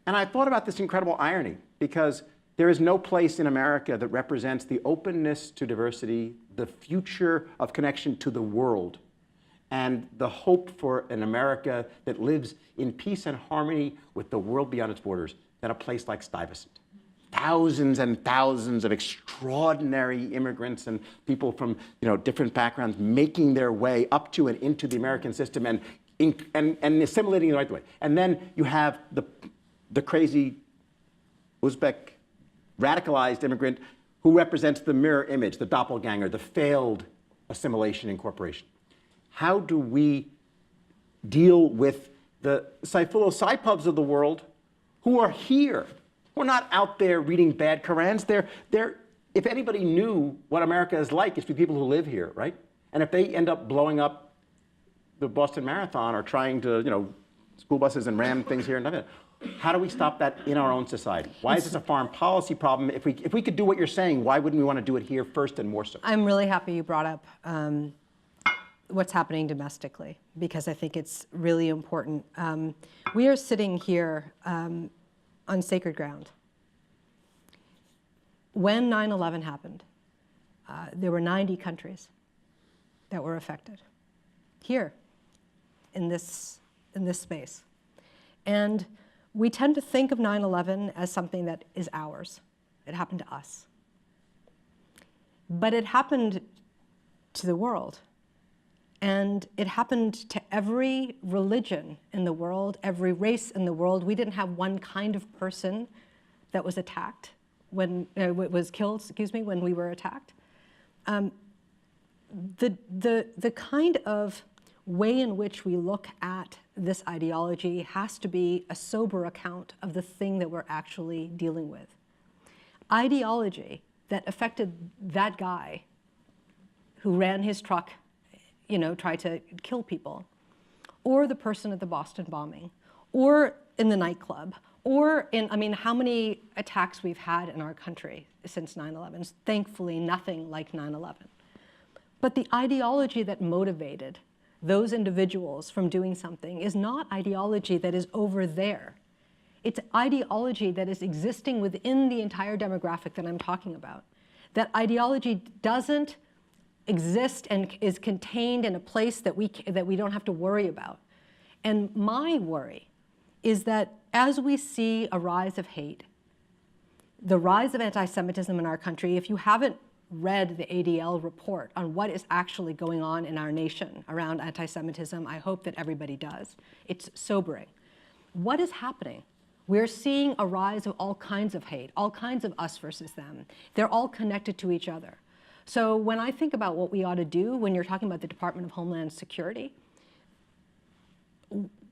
And I thought about this incredible irony, because there is no place in America that represents the openness to diversity, the future of connection to the world, and the hope for an America that lives in peace and harmony with the world beyond its borders than a place like Stuyvesant. Thousands and thousands of extraordinary immigrants and people from different backgrounds making their way up to and into the American system and assimilating the right way. And then you have the crazy Uzbek radicalized immigrant who represents the mirror image, the doppelganger, the failed assimilation incorporation. How do we deal with the Saifullah Saipovs of the world who are here? We're not out there reading bad Qurans. If anybody knew what America is like, it's the people who live here, right? And if they end up blowing up the Boston Marathon or trying to, school buses and ram things here and there, how do we stop that in our own society? Why is this a foreign policy problem? If we could do what you're saying, why wouldn't we want to do it here first and more so? I'm really happy you brought up what's happening domestically, because I think it's really important. We are sitting here on sacred ground. When 9/11 happened, there were 90 countries that were affected here in this space. And we tend to think of 9/11 as something that is ours. It happened to us. But it happened to the world. And it happened to every religion in the world, every race in the world. We didn't have one kind of person that was attacked. was killed, when we were attacked. The kind of way in which we look at this ideology has to be a sober account of the thing that we're actually dealing with. Ideology that affected that guy who ran his truck, tried to kill people, or the person at the Boston bombing, or in the nightclub, or how many attacks we've had in our country since 9/11? Thankfully, nothing like 9/11. But the ideology that motivated those individuals from doing something is not ideology that is over there. It's ideology that is existing within the entire demographic that I'm talking about. That ideology doesn't exist and is contained in a place that we don't have to worry about. And my worry is that as we see a rise of hate, the rise of anti-Semitism in our country, if you haven't read the ADL report on what is actually going on in our nation around anti-Semitism, I hope that everybody does. It's sobering. What is happening? We're seeing a rise of all kinds of hate, all kinds of us versus them. They're all connected to each other. So when I think about what we ought to do when you're talking about the Department of Homeland Security,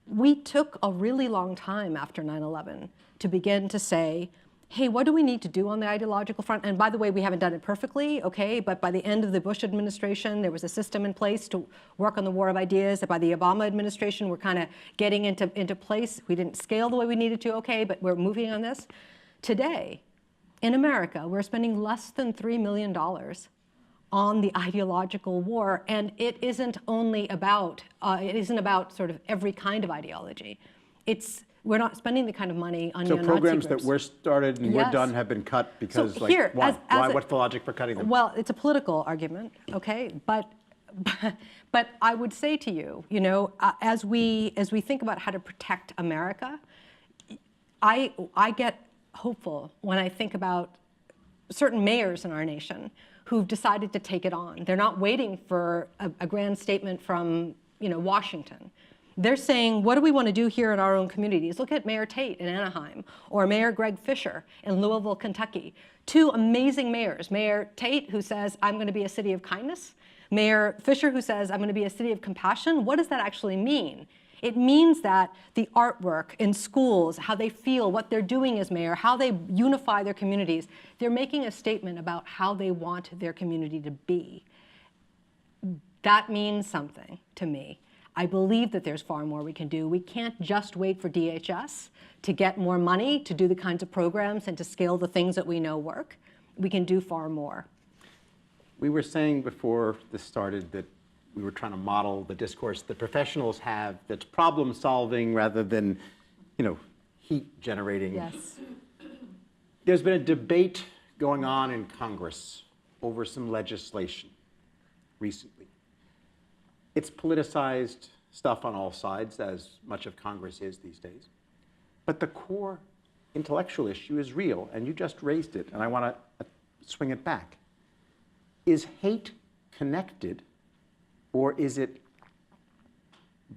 we took a really long time after 9/11 to begin to say, hey, what do we need to do on the ideological front? And by the way, we haven't done it perfectly, okay? But by the end of the Bush administration, there was a system in place to work on the war of ideas. By the Obama administration, we're kind of getting into place. We didn't scale the way we needed to, okay, but we're moving on this. Today, in America, we're spending less than $3 million on the ideological war, and it isn't only about, it isn't about sort of every kind of ideology. We're not spending the kind of money on neo-Nazi programs groups. that were started and were Yes. done have been cut because, So here, why? as What's the logic for cutting them? Well, it's a political argument, okay? But I would say to you, as we think about how to protect America, I get hopeful when I think about certain mayors in our nation who've decided to take it on. They're not waiting for a grand statement from Washington. They're saying, what do we want to do here in our own communities? Look at Mayor Tate in Anaheim or Mayor Greg Fisher in Louisville, Kentucky. Two amazing mayors. Mayor Tate, who says, I'm going to be a city of kindness. Mayor Fisher, who says, I'm going to be a city of compassion. What does that actually mean? It means that the artwork in schools, how they feel, what they're doing as mayor, how they unify their communities, they're making a statement about how they want their community to be. That means something to me. I believe that there's far more we can do. We can't just wait for DHS to get more money to do the kinds of programs and to scale the things that we know work. We can do far more. We were saying before this started that we were trying to model the discourse that professionals have that's problem solving rather than, heat generating. Yes. There's been a debate going on in Congress over some legislation recently. It's politicized stuff on all sides, as much of Congress is these days. But the core intellectual issue is real, and you just raised it, and I want to swing it back. Is hate connected, or is it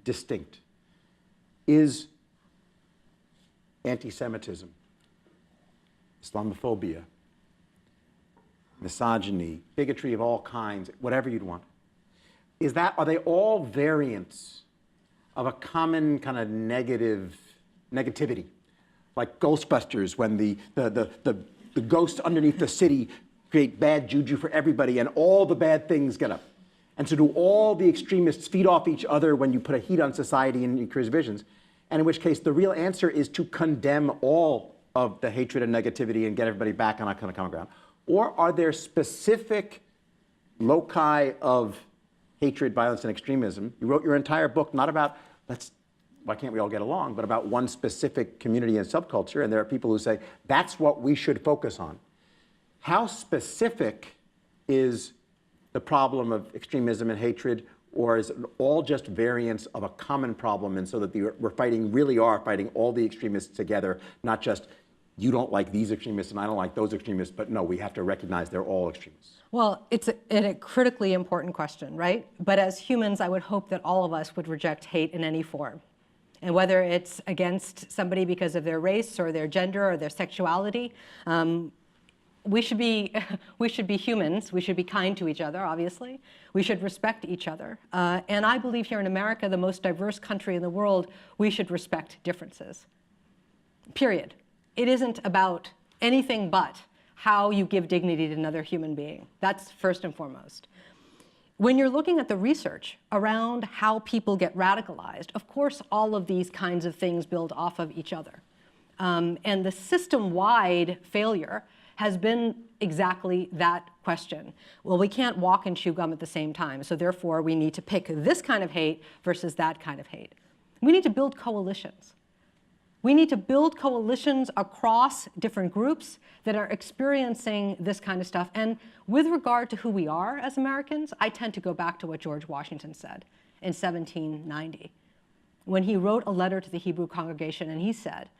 distinct? Is anti-Semitism, Islamophobia, misogyny, bigotry of all kinds, whatever you'd want, are they all variants of a common kind of negativity? Like Ghostbusters, when the ghosts underneath the city create bad juju for everybody and all the bad things get up. And so do all the extremists feed off each other when you put a heat on society and you create visions? And in which case the real answer is to condemn all of the hatred and negativity and get everybody back on a kind of common ground? Or are there specific loci of hatred, violence, and extremism? You wrote your entire book not about, why can't we all get along, but about one specific community and subculture, and there are people who say, that's what we should focus on. How specific is the problem of extremism and hatred, or is it all just variants of a common problem, and so that really are fighting all the extremists together, not just you don't like these extremists and I don't like those extremists, but no, we have to recognize they're all extremists? Well, it's a critically important question, right? But as humans, I would hope that all of us would reject hate in any form. And whether it's against somebody because of their race or their gender or their sexuality, we should be humans. We should be kind to each other, obviously. We should respect each other. And I believe here in America, the most diverse country in the world, we should respect differences. Period. It isn't about anything but how you give dignity to another human being. That's first and foremost. When you're looking at the research around how people get radicalized, of course, all of these kinds of things build off of each other. And the system-wide failure has been exactly that question. Well, we can't walk and chew gum at the same time, so therefore we need to pick this kind of hate versus that kind of hate. We need to build coalitions. We need to build coalitions across different groups that are experiencing this kind of stuff. And with regard to who we are as Americans, I tend to go back to what George Washington said in 1790, when he wrote a letter to the Hebrew congregation, and he said,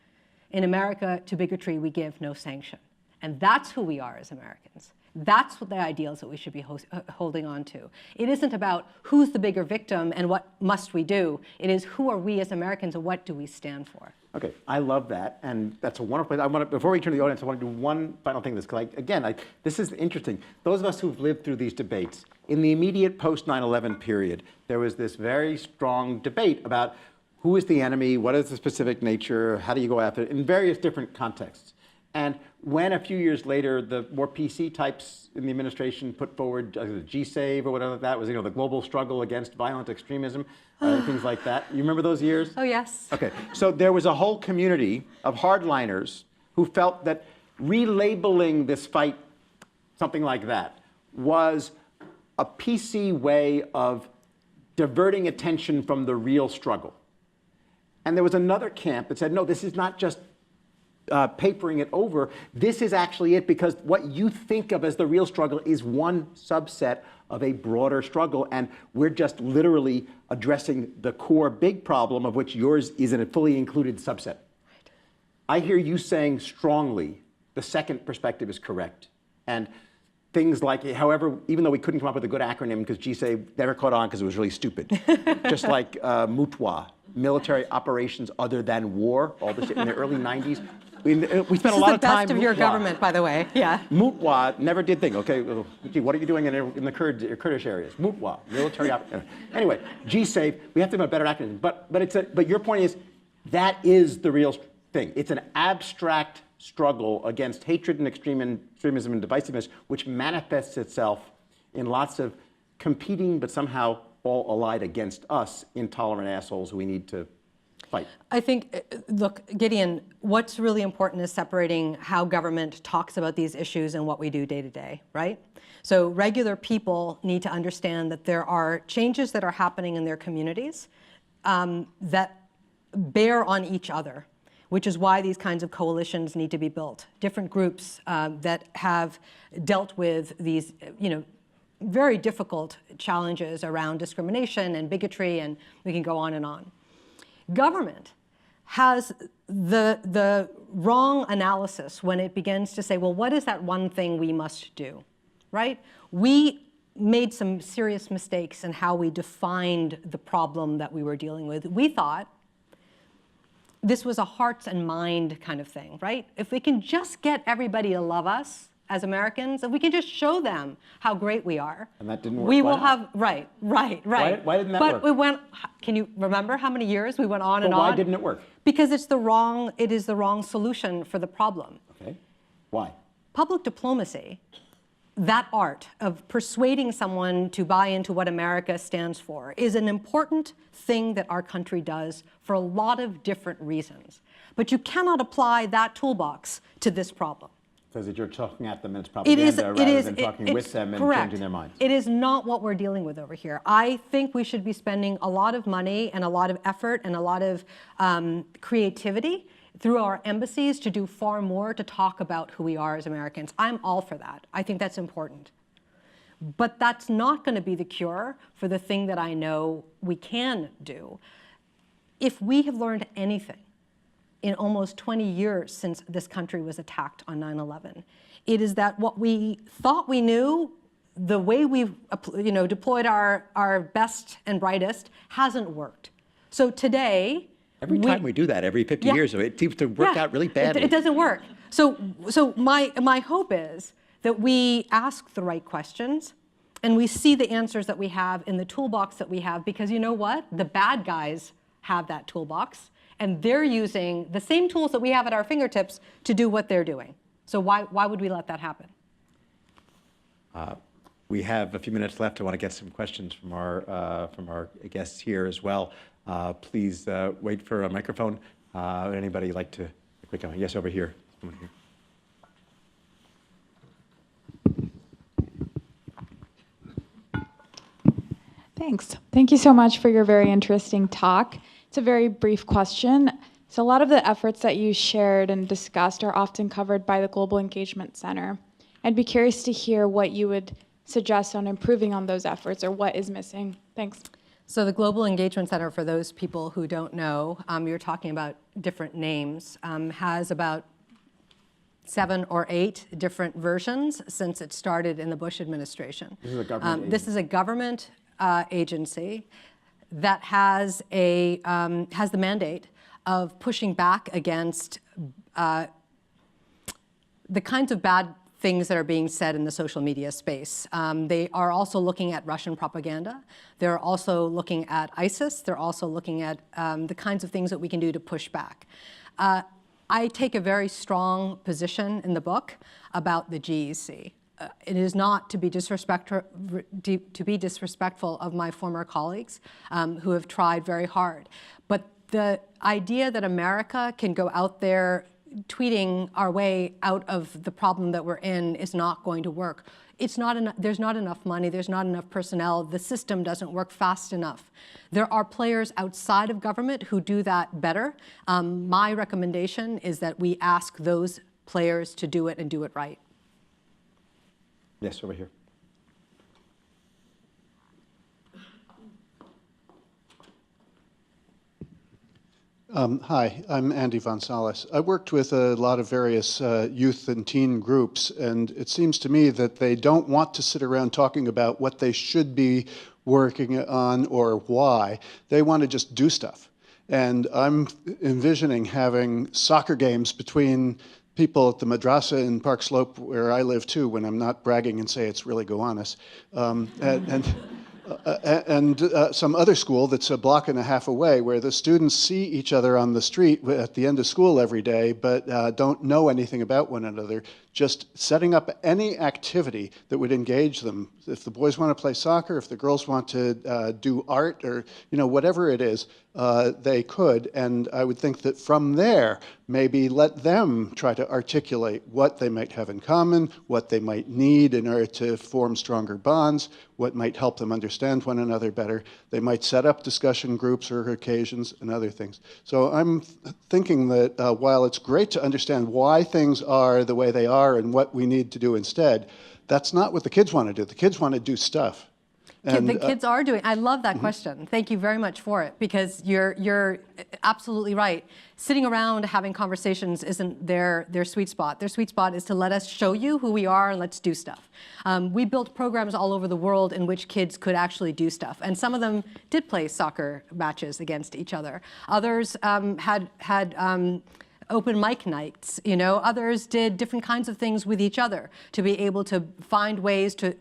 "In America, to bigotry we give no sanction." And that's who we are as Americans. That's what the ideals that we should be holding on to. It isn't about who's the bigger victim and what must we do. It is who are we as Americans and what do we stand for. Okay, I love that, and that's a wonderful. I want to, before we turn to the audience, I want to do one final thing. This is interesting. Those of us who've lived through these debates, in the immediate post 9/11 period, there was this very strong debate about who is the enemy, what is the specific nature, how do you go after it, in various different contexts. And when a few years later, the more PC types in the administration put forward GSAVE or whatever that was, the global struggle against violent extremism, things like that. You remember those years? Oh, yes. Okay, so there was a whole community of hardliners who felt that relabeling this fight, something like that, was a PC way of diverting attention from the real struggle. And there was another camp that said, no, this is not just papering it over. This is actually it, because what you think of as the real struggle is one subset of a broader struggle, and we're just literally addressing the core big problem, of which yours is a fully included subset. Right. I hear you saying strongly the second perspective is correct. And things like, however, even though we couldn't come up with a good acronym because GSAVE never caught on because it was really stupid, just like MUTWA, military operations other than war, all this shit in the early 90s. We spent a lot of time. This is the best of your government, by the way. Yeah. MUTWA never did thing. Okay, what are you doing in the Kurdish areas? MUTWA, military operations. Anyway, GSAVE, we have to have a better acronym. But your point is that is the real thing. It's an abstract struggle against hatred and extremism and divisiveness, which manifests itself in lots of competing but somehow all allied against us intolerant assholes who we need to fight. I think, look, Gideon, what's really important is separating how government talks about these issues and what we do day to day, right? So regular people need to understand that there are changes that are happening in their communities that bear on each other, which is why these kinds of coalitions need to be built. Different groups that have dealt with these, very difficult challenges around discrimination and bigotry, and we can go on and on. Government has the wrong analysis when it begins to say, well, what is that one thing we must do, right? We made some serious mistakes in how we defined the problem that we were dealing with. We thought this was a hearts and mind kind of thing, right? If we can just get everybody to love us as Americans, if we can just show them how great we are. And that didn't work. We will have, right. Why didn't that work? But can you remember how many years we went on and on? Why didn't it work? Because it is the wrong solution for the problem. Okay, why? Public diplomacy, that art of persuading someone to buy into what America stands for, is an important thing that our country does for a lot of different reasons. But you cannot apply that toolbox to this problem. Because you're talking at them and it's propaganda rather than talking with them and correct. changing their minds. It is not what we're dealing with over here. I think we should be spending a lot of money and a lot of effort and a lot of creativity through our embassies to do far more to talk about who we are as Americans. I'm all for that. I think that's important. But that's not going to be the cure for the thing that I know we can do. If we have learned anything in almost 20 years since this country was attacked on 9/11, it is that what we thought we knew, the way we've deployed our best and brightest, hasn't worked. So today, every time we do that, every 50 years, it seems to work out really badly. It doesn't work. So my hope is that we ask the right questions and we see the answers that we have in the toolbox that we have, because you know what? The bad guys have that toolbox, and they're using the same tools that we have at our fingertips to do what they're doing. So why would we let that happen? We have a few minutes left. I want to get some questions from our guests here as well. Please wait for a microphone. Would anybody like to quick comment? Yes, over here. Someone here. Thanks. Thank you so much for your very interesting talk. It's a very brief question. So a lot of the efforts that you shared and discussed are often covered by the Global Engagement Center. I'd be curious to hear what you would suggest on improving on those efforts, or what is missing. Thanks. So the Global Engagement Center, for those people who don't know, you're talking about different names, has about 7 or 8 different versions since it started in the Bush administration. This is a government agency. This is a government agency that has the mandate of pushing back against the kinds of bad things that are being said in the social media space. They are also looking at Russian propaganda. They're also looking at ISIS. They're also looking at the kinds of things that we can do to push back. I take a very strong position in the book about the GEC. It is not to be disrespectful of my former colleagues who have tried very hard. But the idea that America can go out there tweeting our way out of the problem that we're in is not going to work. There's not enough money, there's not enough personnel, the system doesn't work fast enough. There are players outside of government who do that better. My recommendation is that we ask those players to do it and do it right. Yes, over here. Hi, I'm Andy Gonzalez. I worked with a lot of various youth and teen groups, and it seems to me that they don't want to sit around talking about what they should be working on or why. They want to just do stuff. And I'm envisioning having soccer games between people at the madrasa in Park Slope, where I live too, when I'm not bragging and say it's really Gowanus, and some other school that's a block and a half away, where the students see each other on the street at the end of school every day, but don't know anything about one another. Just setting up any activity that would engage them. If the boys want to play soccer, if the girls want to do art, or whatever it is, they could. And I would think that from there, maybe let them try to articulate what they might have in common, what they might need in order to form stronger bonds, what might help them understand one another better. They might set up discussion groups or occasions and other things. So I'm thinking that while it's great to understand why things are the way they are and what we need to do instead, that's not what the kids want to do. The kids want to do stuff. And, the kids are doing. I love that question. Thank you very much for it, because you're absolutely right. Sitting around having conversations isn't their sweet spot. Their sweet spot is to let us show you who we are and let's do stuff. We built programs all over the world in which kids could actually do stuff, and some of them did play soccer matches against each other. Others had open mic nights, others did different kinds of things with each other to be able to find ways to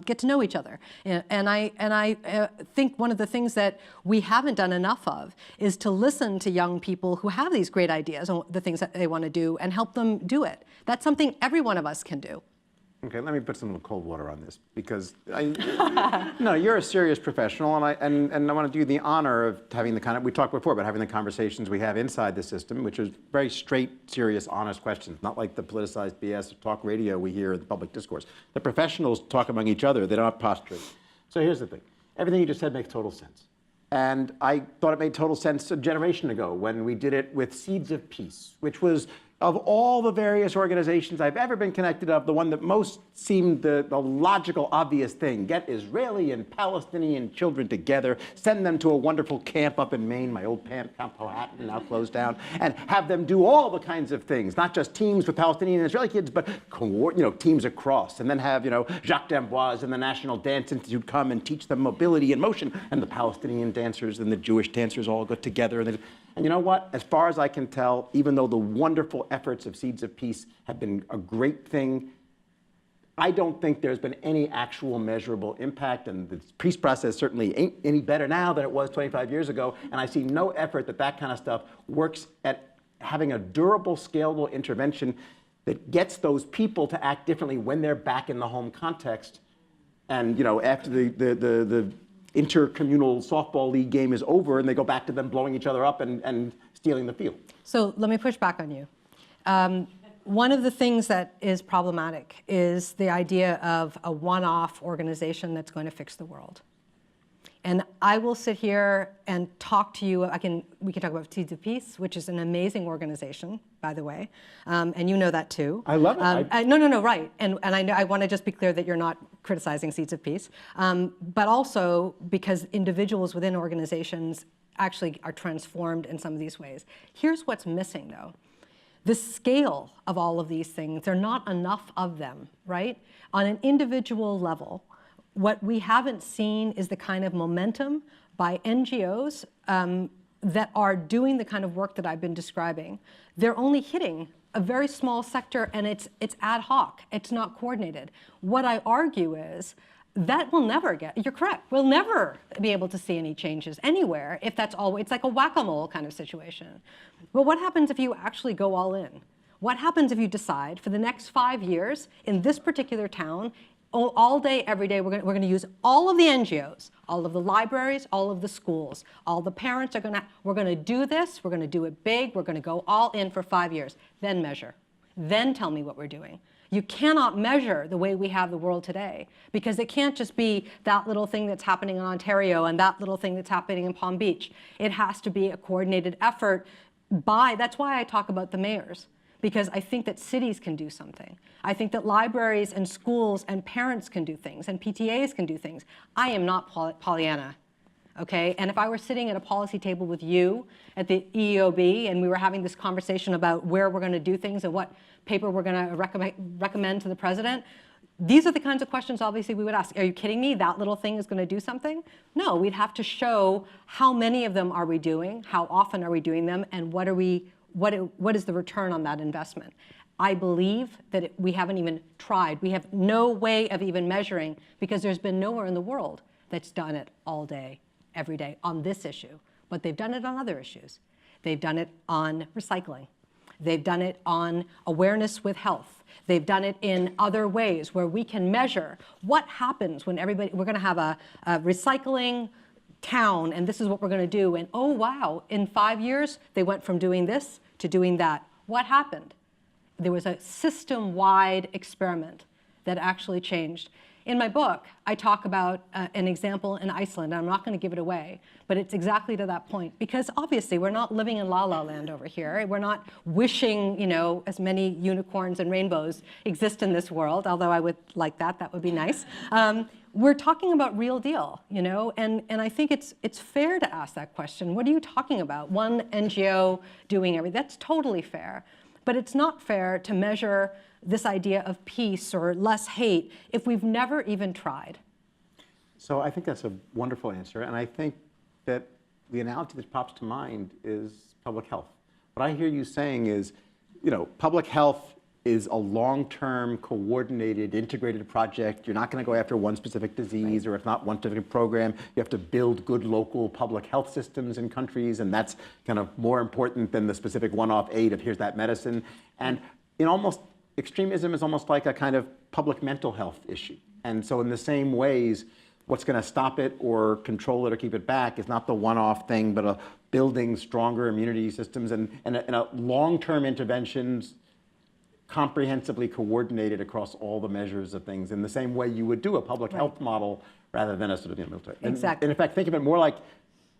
get to know each other. And I think one of the things that we haven't done enough of is to listen to young people who have these great ideas and the things that they want to do and help them do it. That's something every one of us can do. Okay, let me put some cold water on this, because no, you're a serious professional, and I want to do you the honor of having the kind of, we talked before about having the conversations we have inside the system, which is very straight, serious, honest questions, not like the politicized BS of talk radio we hear in the public discourse. The professionals talk among each other, they don't posture. So here's the thing, everything you just said makes total sense. And I thought it made total sense a generation ago when we did it with Seeds of Peace, which was, of all the various organizations I've ever been connected of, the one that most seemed the logical, obvious thing. Get Israeli and Palestinian children together, send them to a wonderful camp up in Maine, my old camp, Camp Powhatan, now closed down, and have them do all the kinds of things, not just teams with Palestinian and Israeli kids, but teams across, and then have Jacques d'Amboise and the National Dance Institute come and teach them mobility and motion, and the Palestinian dancers and the Jewish dancers all get together, and And you know what? As far as I can tell, even though the wonderful efforts of Seeds of Peace have been a great thing, I don't think there's been any actual measurable impact, and the peace process certainly ain't any better now than it was 25 years ago, and I see no effort that kind of stuff works at having a durable, scalable intervention that gets those people to act differently when they're back in the home context. And after the intercommunal softball league game is over and they go back to them blowing each other up and stealing the field. So let me push back on you. One of the things that is problematic is the idea of a one-off organization that's going to fix the world. And I will sit here and talk to you. We can talk about Seeds of Peace, which is an amazing organization, by the way, and you know that too. I love it. No, right. And I want to just be clear that you're not criticizing Seeds of Peace, but also because individuals within organizations actually are transformed in some of these ways. Here's what's missing, though. The scale of all of these things, there are not enough of them, right? On an individual level, what we haven't seen is the kind of momentum by NGOs that are doing the kind of work that I've been describing. They're only hitting a very small sector, and it's ad hoc. It's not coordinated. What I argue is that will never you're correct, we'll never be able to see any changes anywhere if that's all, it's like a whack-a-mole kind of situation. But what happens if you actually go all in? What happens if you decide for the next 5 years in this particular town, all day, every day, we're going to use all of the NGOs, all of the libraries, all of the schools, all the parents we're going to do this, we're going to do it big, we're going to go all in for 5 years, then measure, then tell me what we're doing. You cannot measure the way we have the world today, because it can't just be that little thing that's happening in Ontario and that little thing that's happening in Palm Beach. It has to be a coordinated effort that's why I talk about the mayors, because I think that cities can do something. I think that libraries and schools and parents can do things and PTAs can do things. I am not Pollyanna. Okay, and if I were sitting at a policy table with you at the EEOB and we were having this conversation about where we're going to do things and what paper we're going to recommend to the president, these are the kinds of questions obviously we would ask. Are you kidding me? That little thing is going to do something? No, we'd have to show how many of them are we doing, how often are we doing them, and what is the return on that investment. I believe that we haven't even tried. We have no way of even measuring, because there's been nowhere in the world that's done it all day, every day on this issue, but they've done it on other issues. They've done it on recycling. They've done it on awareness with health. They've done it in other ways where we can measure what happens when we're going to have a recycling town, and this is what we're going to do, and oh wow, in 5 years, they went from doing this to doing that. What happened? There was a system-wide experiment that actually changed. In my book, I talk about an example in Iceland, and I'm not going to give it away, but it's exactly to that point, because obviously we're not living in la-la land over here. We're not wishing, as many unicorns and rainbows exist in this world, although I would like that. That would be nice. We're talking about real deal, and I think it's fair to ask that question. What are you talking about? One NGO doing everything. That's totally fair. But it's not fair to measure this idea of peace or less hate if we've never even tried. So I think that's a wonderful answer, and I think that the analogy that pops to mind is public health. What I hear you saying is, public health is a long-term, coordinated, integrated project. You're not going to go after one specific disease, or if not one specific program. You have to build good local public health systems in countries, and that's kind of more important than the specific one-off aid of here's that medicine. And extremism is almost like a kind of public mental health issue. And so in the same ways, what's going to stop it or control it or keep it back is not the one-off thing, but building stronger immunity systems and a long-term interventions comprehensively coordinated across all the measures of things in the same way you would do a public health model rather than a sort of military. Exactly. And in fact, think of it more like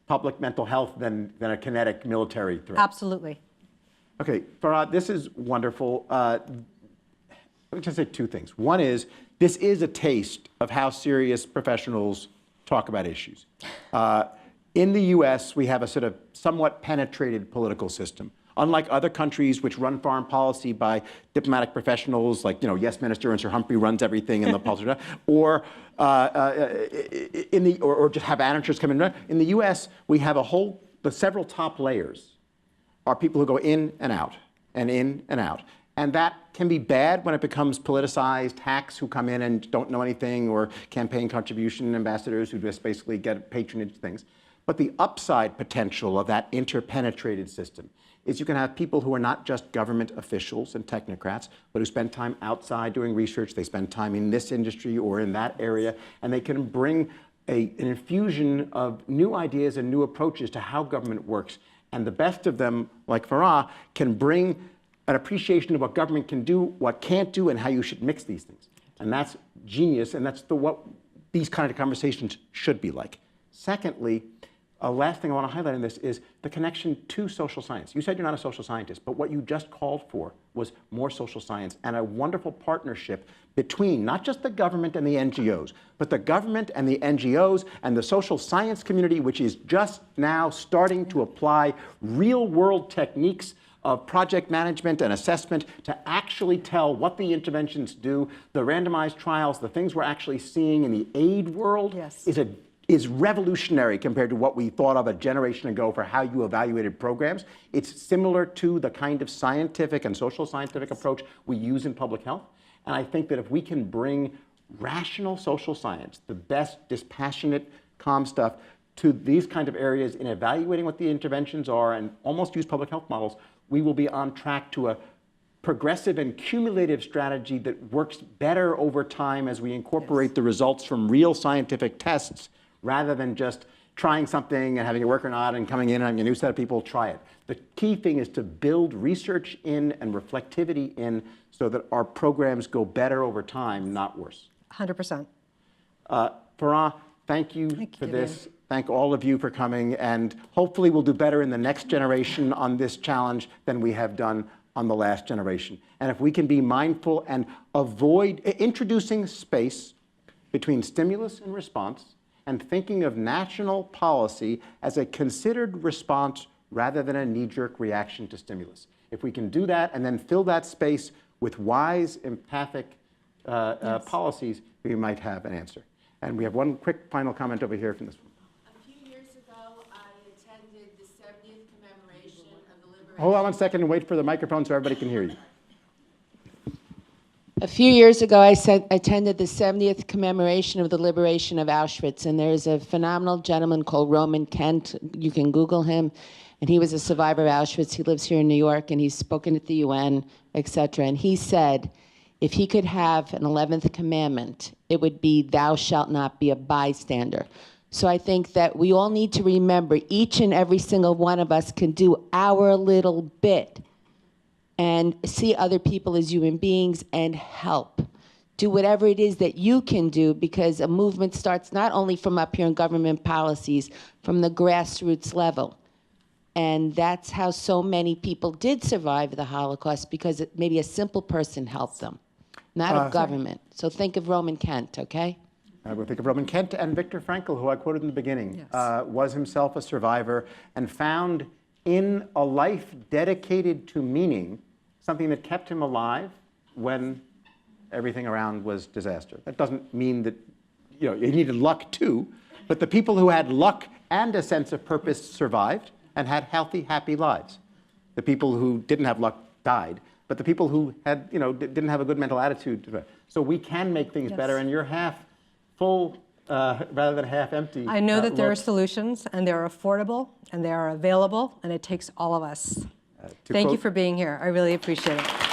public mental health than a kinetic military threat. Absolutely. Okay, Farhad, this is wonderful. Let me just say two things. One is, this is a taste of how serious professionals talk about issues. In the US, we have a sort of somewhat penetrated political system. Unlike other countries which run foreign policy by diplomatic professionals, like yes minister and Sir Humphrey runs everything in the policy, or just have amateurs come in. In the U.S., we have several top layers are people who go in and out, and in and out. And that can be bad when it becomes politicized hacks who come in and don't know anything, or campaign contribution ambassadors who just basically get patronage things. But the upside potential of that interpenetrated system is you can have people who are not just government officials and technocrats, but who spend time outside doing research. They spend time in this industry or in that area, and they can bring an infusion of new ideas and new approaches to how government works. And the best of them, like Farah, can bring an appreciation of what government can do, what can't do, and how you should mix these things. And that's genius, and that's what these kind of conversations should be like. Secondly, a last thing I want to highlight in this is the connection to social science. You said you're not a social scientist, but what you just called for was more social science and a wonderful partnership between not just the government and the NGOs, but the government and the NGOs and the social science community, which is just now starting to apply real-world techniques of project management and assessment to actually tell what the interventions do. The randomized trials, the things we're actually seeing in the aid world is revolutionary compared to what we thought of a generation ago for how you evaluated programs. It's similar to the kind of scientific and social scientific approach we use in public health. And I think that if we can bring rational social science, the best dispassionate, calm stuff, to these kind of areas in evaluating what the interventions are and almost use public health models, we will be on track to a progressive and cumulative strategy that works better over time as we incorporate the results from real scientific tests rather than just trying something and having it work or not and coming in and having a new set of people try it. The key thing is to build research in and reflectivity in so that our programs go better over time, not worse. 100%. Farah, thank you for this. Thank all of you for coming, and hopefully we'll do better in the next generation on this challenge than we have done on the last generation. And if we can be mindful and avoid introducing space between stimulus and response, and thinking of national policy as a considered response rather than a knee-jerk reaction to stimulus. If we can do that and then fill that space with wise, empathic policies, we might have an answer. And we have one quick final comment over here from this one. A few years ago, I attended the 70th commemoration of the liberation. Hold on 1 second and wait for the microphone so everybody can hear you. A few years ago, I attended the 70th commemoration of the liberation of Auschwitz, and there's a phenomenal gentleman called Roman Kent. You can Google him, and he was a survivor of Auschwitz. He lives here in New York, and he's spoken at the UN, et cetera. And he said, if he could have an 11th commandment, it would be, thou shalt not be a bystander. So I think that we all need to remember, each and every single one of us can do our little bit and see other people as human beings and help. Do whatever it is that you can do, because a movement starts not only from up here in government policies, from the grassroots level. And that's how so many people did survive the Holocaust, because maybe a simple person helped them, not a government. So think of Roman Kent, okay? I will think of Roman Kent and Viktor Frankl, who I quoted in the beginning, was himself a survivor and found in a life dedicated to meaning something that kept him alive when everything around was disaster. That doesn't mean that he needed luck too, but the people who had luck and a sense of purpose survived and had healthy, happy lives. The people who didn't have luck died, but the people who had, didn't have a good mental attitude. So we can make things better, and you're half full rather than half empty. I know that there are solutions, and they're affordable, and they are available, and it takes all of us. Thank you for being here. I really appreciate it.